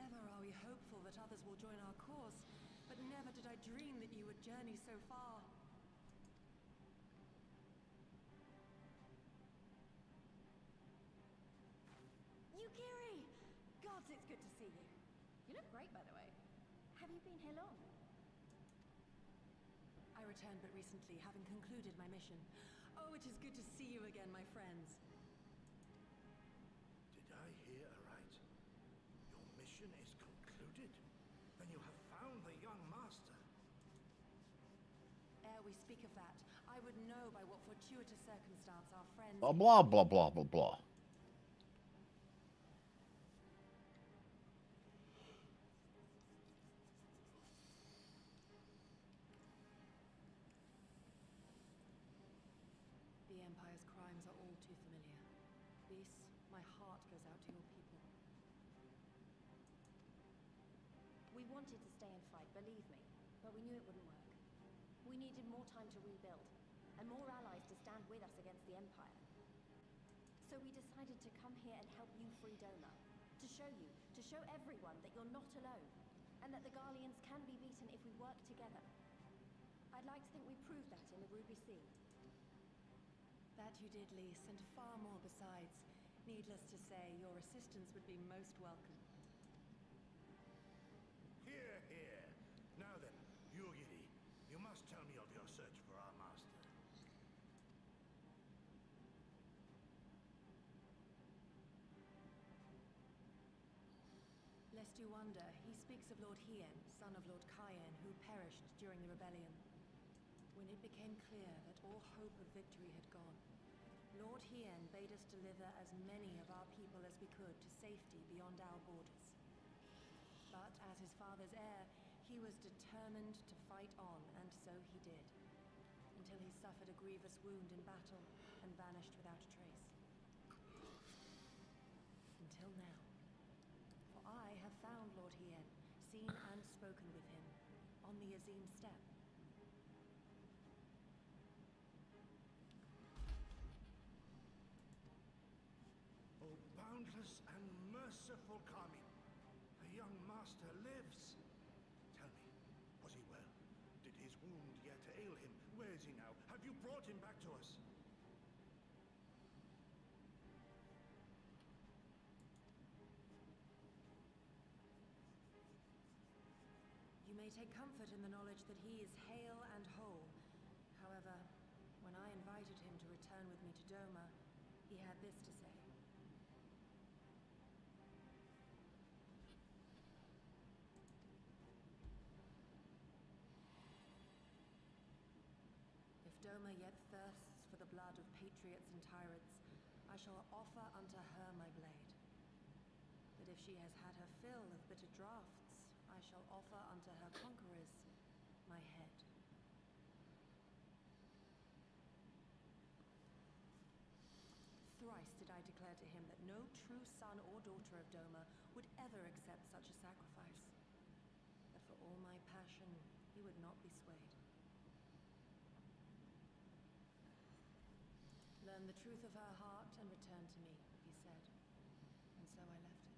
Ever are we hopeful that others will join our cause, but never did I dream that you would journey so far. Yukiri! Gods, it's good to see you. You look great, by the way. Have you been here long? I returned but recently, having concluded my mission. Oh, it is good to see you again, my friends. Did I hear aright? Your mission is concluded? Then you have found the young master. Ere we speak of that, I would know by what fortuitous circumstance our friends... Blah, blah, blah, blah, blah, blah. The Empire's crimes are all too familiar. Beast, my heart goes out to your people. We wanted to stay and fight, believe me, but we knew it wouldn't work. We needed more time to rebuild, and more allies to stand with us against the Empire. So we decided to come here and help you free Doma. To show everyone that you're not alone, and that the Garleans can be beaten if we work together. I'd like to think we proved that in the Ruby Sea. That you did, Lys, and far more besides. Needless to say, your assistance would be most welcome. Hear, hear. Now then, Yugiri, you must tell me of your search for our master. Lest you wonder, he speaks of Lord Hien, son of Lord Cayenne, who perished during the rebellion. When it became clear that all hope of victory had gone, Lord Hien bade us deliver as many of our people as we could to safety beyond our borders. But as his father's heir, he was determined to fight on, and so he did, until he suffered a grievous wound in battle and vanished without a trace. Until now. For I have found Lord Hien, seen and spoken with him, on the Azim steppe. Oh, boundless and merciful Kami, the young master lives. Tell me, was he well? Did his wound yet ail him? Where is he now? Have you brought him back to us? You may take comfort in the knowledge that he is hale and whole. However, when I invited him to return with me to Doma, he had this to say. If Doma yet thirsts for the blood of patriots and tyrants, I shall offer unto her my blade. But if she has had her fill of bitter draughts, I shall offer unto her conquerors my head. Thrice did I declare to him that no true son or daughter of Doma would ever accept such a sacrifice. But for all my passion, he would not be swayed. Learn the truth of her heart and return to me, he said. And so I left it.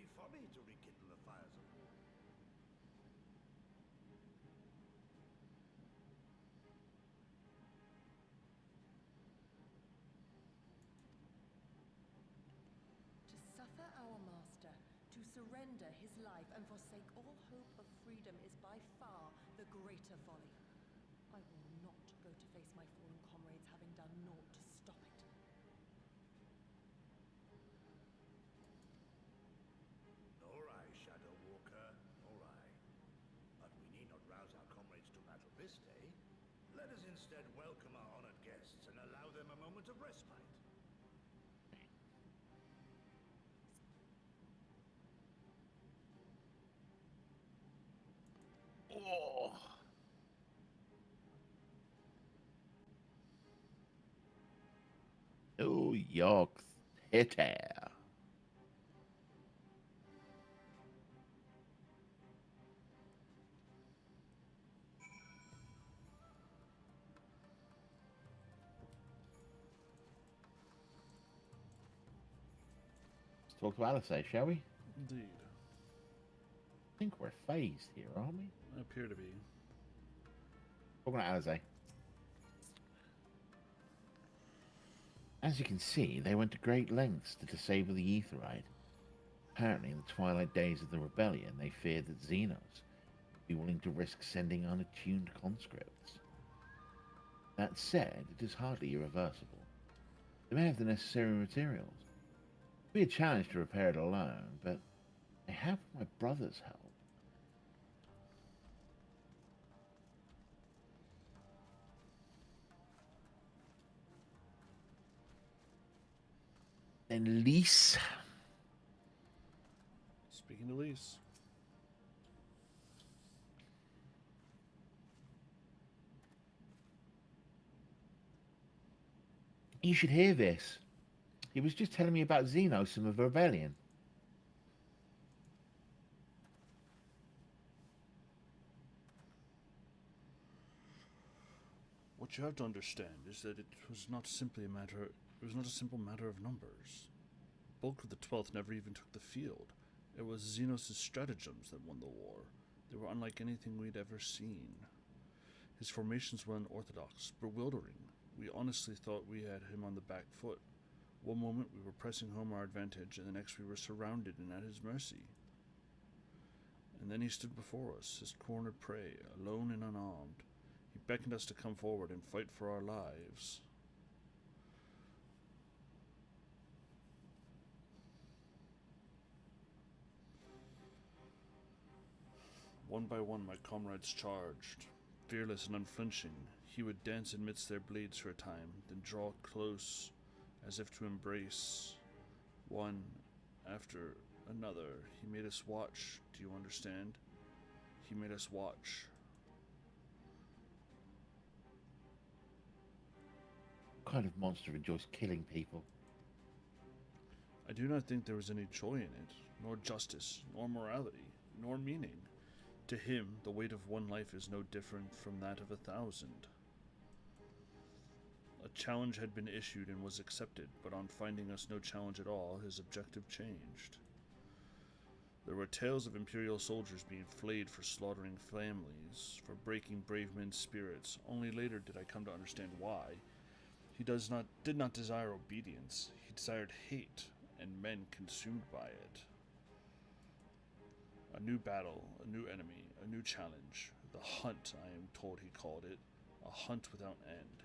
be funny to rekindle the fires of war. To suffer our master, to surrender his life and forsake all hope of freedom is by far the greater folly. I will not go to face my fallen comrades having done naught to stop it. Nor I, Shadow Walker, nor I. But we need not rouse our comrades to battle this day. Let us instead welcome our honored guests and allow them a moment of respite. Oh. New York City. Let's talk to Alice, shall we? Indeed. I think we're phased here, aren't we? Appear to be. Talking to Alice. As you can see, they went to great lengths to disable the Aetheryte. Apparently, in the twilight days of the rebellion, they feared that Xenos would be willing to risk sending unattuned conscripts. That said, it is hardly irreversible. They may have the necessary materials. It would be a challenge to repair it alone, but I have my brother's help. Then Lise. Speaking to Lise. You should hear this. He was just telling me about Xenos and the rebellion. What you have to understand is that it was not simply a matter. It was not a simple matter of numbers. Bulk of the 12th never even took the field. It was Xenos' stratagems that won the war. They were unlike anything we'd ever seen. His formations were unorthodox, bewildering. We honestly thought we had him on the back foot. One moment we were pressing home our advantage, and the next we were surrounded and at his mercy. And then he stood before us, his cornered prey, alone and unarmed. He beckoned us to come forward and fight for our lives. One by one my comrades charged. Fearless and unflinching, he would dance amidst their blades for a time, then draw close as if to embrace. One after another, he made us watch. Do you understand? He made us watch. What kind of monster enjoys killing people? I do not think there was any joy in it, nor justice, nor morality, nor meaning. To him, the weight of one life is no different from that of 1,000. A challenge had been issued and was accepted, but on finding us no challenge at all, his objective changed. There were tales of Imperial soldiers being flayed for slaughtering families, for breaking brave men's spirits. Only later did I come to understand why. He did not desire obedience. He desired hate, and men consumed by it. A new battle, a new enemy, a new challenge. The hunt, I am told he called it. A hunt without end.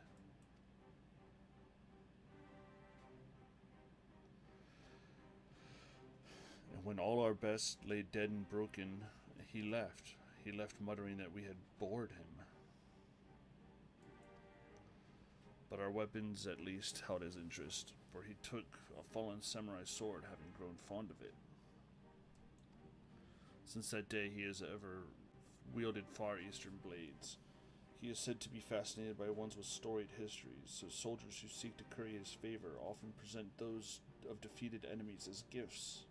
And when all our best lay dead and broken, he left. He left muttering that we had bored him. But our weapons at least held his interest, for he took a fallen samurai sword, having grown fond of it. Since that day he has ever wielded far eastern blades. He is said to be fascinated by ones with storied histories, so soldiers who seek to curry his favor often present those of defeated enemies as gifts.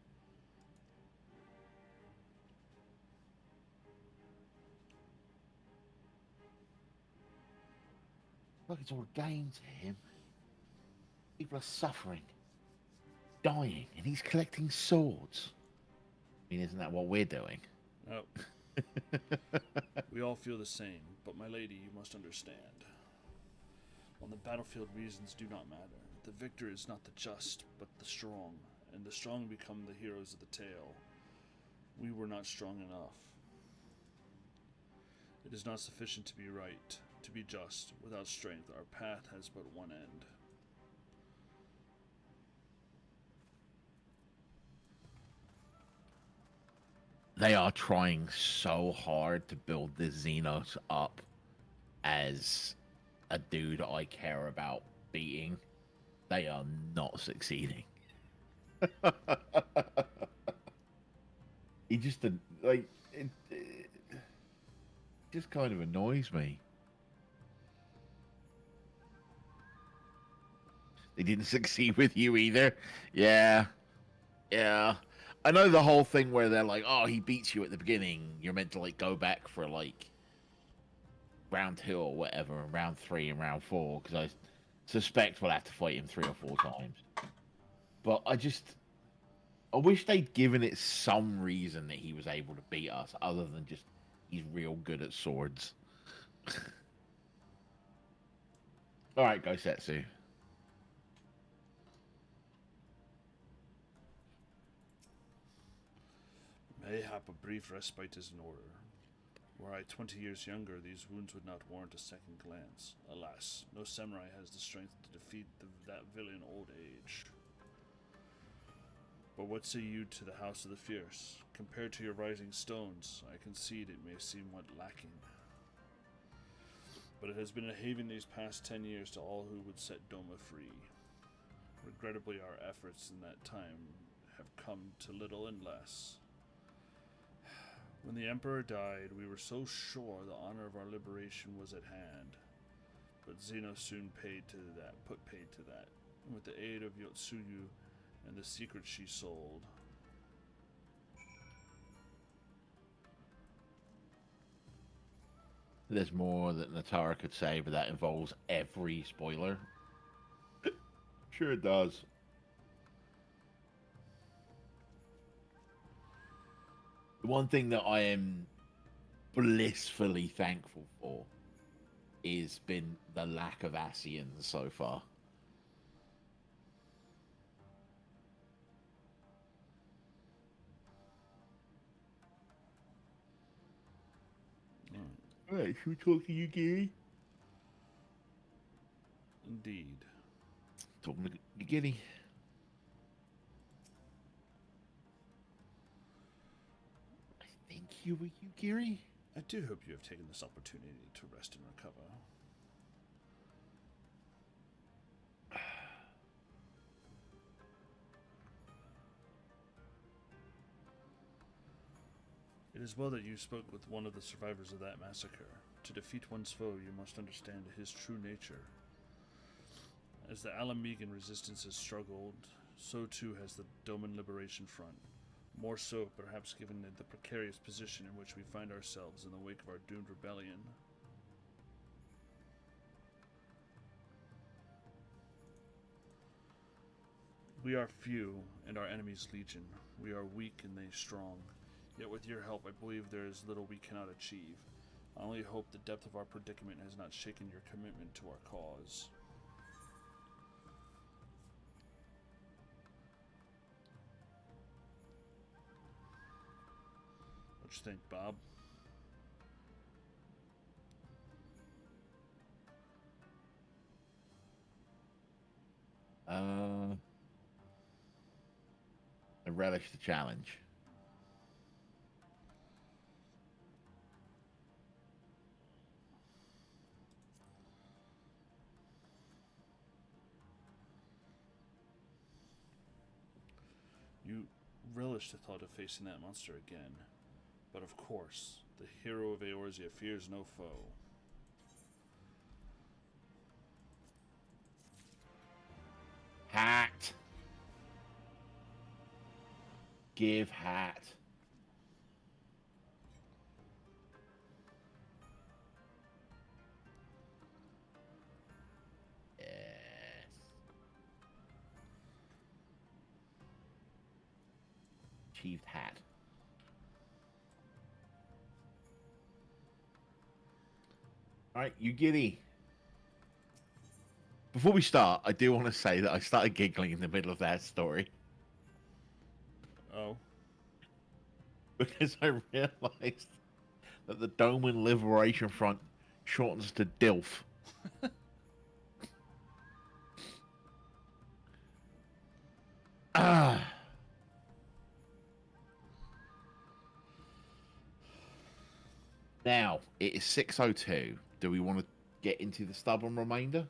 Like it's all a game to him. People are suffering, dying, and he's collecting swords. mean, isn't that what we're doing? No. We all feel the same, but my lady, you must understand. On the battlefield, reasons do not matter. The victor is not the just, but the strong, and the strong become the heroes of the tale. We were not strong enough. It is not sufficient to be right, to be just. Without strength, our path has but one end. They are trying so hard to build this Xenos up as a dude I care about beating. They are not succeeding. He just like it just kind of annoys me. They didn't succeed with you either. Yeah. I know the whole thing where they're like, oh, he beats you at the beginning. You're meant to like go back for like round 2 or whatever, and round 3 and round 4, because I suspect we'll have to fight him 3 or 4 times. But I wish they'd given it some reason that he was able to beat us, other than just he's real good at swords. All right, go Setsu. Mayhap a brief respite is in order. Were I 20 years younger, these wounds would not warrant a second glance. Alas, no samurai has the strength to defeat that villain old age. But what say you to the House of the Fierce? Compared to your rising stones, I concede it may seem what lacking. But it has been a haven these past 10 years to all who would set Doma free. Regrettably, our efforts in that time have come to little and less. When the Emperor died, we were so sure the honor of our liberation was at hand. But Zeno soon put paid to that, and with the aid of Yotsuyu and the secret she sold. There's more that Natara could say, but that involves every spoiler. Sure it does. The one thing that I am blissfully thankful for is been the lack of Asians so far. Alright, should we talk to you, Gary? Indeed. Talking to Gary. I think you were you, Gary? I do hope you have taken this opportunity to rest and recover. It is well that you spoke with one of the survivors of that massacre. To defeat one's foe, you must understand his true nature. As the Alamegan resistance has struggled, so too has the Doman Liberation Front. More so, perhaps, given the precarious position in which we find ourselves in the wake of our doomed rebellion. We are few, and our enemies legion. We are weak, and they strong. Yet with your help, I believe there is little we cannot achieve. I only hope the depth of our predicament has not shaken your commitment to our cause. What you think, Bob? I relish the challenge. You relish the thought of facing that monster again. But of course, the hero of Eorzea fears no foe. Hat. Give hat. Yes. Achieved hat. All right, you giddy. Before we start, I do want to say that I started giggling in the middle of that story Oh. because I realized that the Doman Liberation Front shortens to DILF. Ah. Now, it is 6:02. Do we want to get into the stubborn remainder?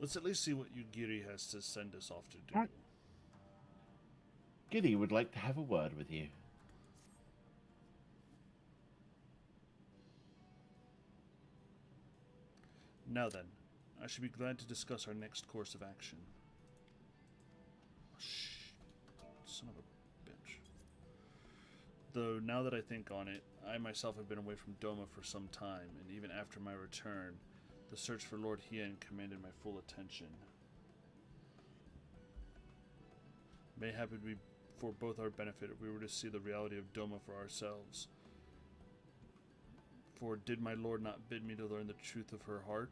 Let's at least see what Yugiri has to send us off to do. Right. Giddy would like to have a word with you. Now then, I should be glad to discuss our next course of action. Shh. Son of a bitch. Though, now that I think on it, I myself have been away from Doma for some time, and even after my return, the search for Lord Hien commanded my full attention. Mayhap it would be for both our benefit if we were to see the reality of Doma for ourselves. For did my lord not bid me to learn the truth of her heart?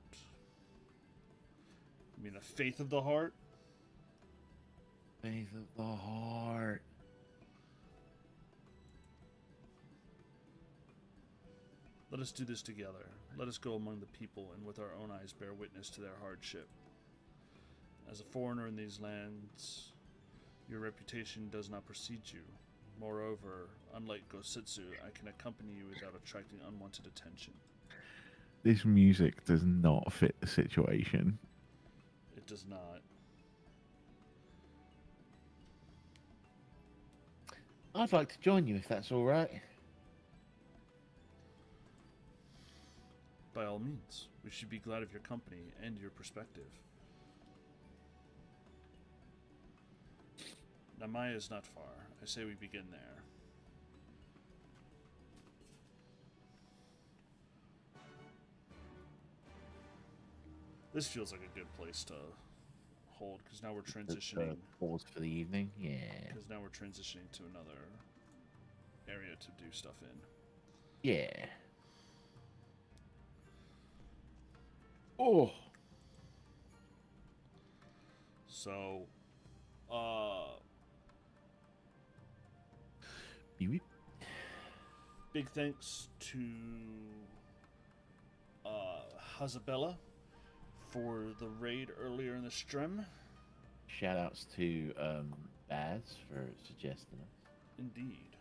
I mean, the faith of the heart? Faith of the heart. Let us do this together. Let us go among the people and with our own eyes bear witness to their hardship. As a foreigner in these lands, your reputation does not precede you. Moreover, unlike Gositsu, I can accompany you without attracting unwanted attention. This music does not fit the situation. It does not. I'd like to join you if that's all right. By all means, we should be glad of your company and your perspective. Namaya is not far. I say we begin there. This feels like a good place to hold, because now we're transitioning. Pause for the evening, yeah. Because now we're transitioning to another area to do stuff in. Yeah. Oh. So, Beep. big thanks to Hazabella for the raid earlier in the stream. Shout outs to Baz for suggesting us. Indeed.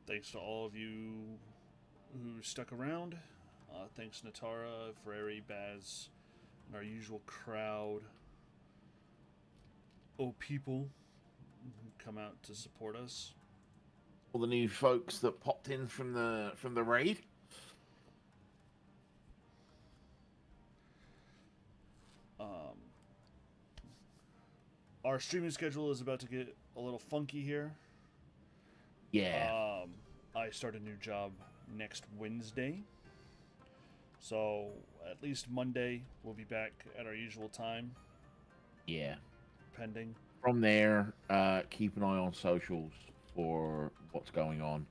Thanks to all of you who stuck around. Thanks Natara, Ferrari, Baz, and our usual crowd. Oh, people who come out to support us. All the new folks that popped in from the raid. Our streaming schedule is about to get a little funky here. Yeah. I start a new job next Wednesday. So, at least Monday, we'll be back at our usual time. Yeah. Pending. From there, keep an eye on socials for what's going on.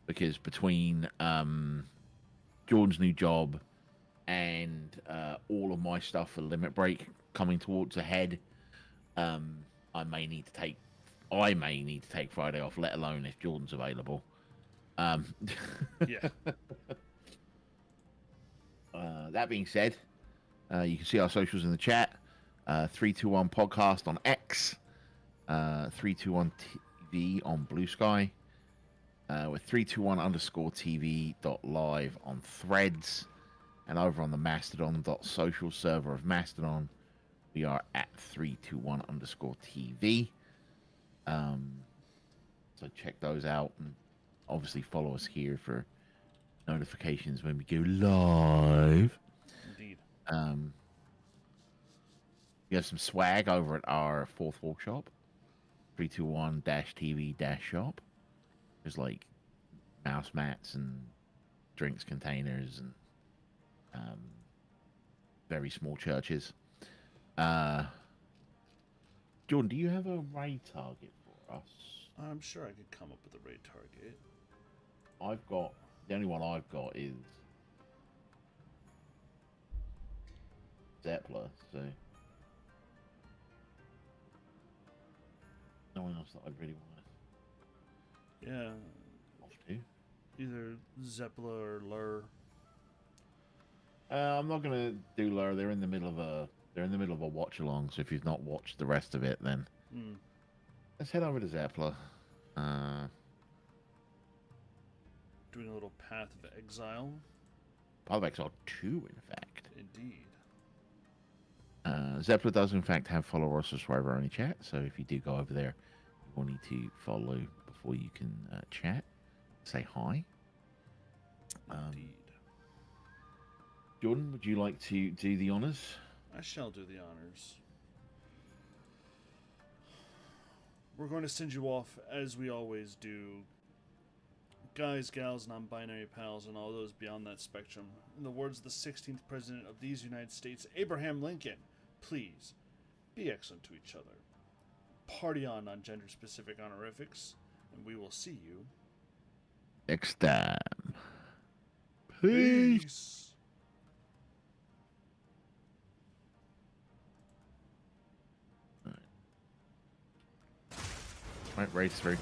Because between Jordan's new job and all of my stuff for Limit Break coming towards a head, I may need to take Friday off, let alone if Jordan's available. Yeah. That being said, you can see our socials in the chat. 321 Podcast on X, 321 TV on Blue Sky, with 321_TV.live on Threads, and over on the Mastodon.social server of Mastodon, we are at 321_TV. So check those out, and obviously follow us here for notifications when we go live. Indeed. We have some swag over at our Fourth Wall shop, 321-TV-shop. There's like mouse mats and drinks containers and very small churches. Jordan, do you have a raid target for us? us. I'm sure I could come up with a raid target. I've got the only one I've got is Zeppler, so no one else that I really want Yeah, off to. either Zeppela or Lur. I'm not gonna do Lure. They're in the middle of a watch along. So if you've not watched the rest of it, then let's head over to Zeppler. Doing a little Path of Exile. Path of Exile 2, in fact. Indeed. Zeppler does, in fact, have follow or subscriber only chat. So if you do go over there, you will need to follow before you can chat. Say hi. Indeed. Jordan, would you like to do the honors? I shall do the honors. We're going to send you off, as we always do, guys, gals, non-binary pals, and all those beyond that spectrum. In the words of the 16th President of these United States, Abraham Lincoln, please, be excellent to each other. Party on gender-specific honorifics, and we will see you Next time. Peace. Peace. Right, race 3.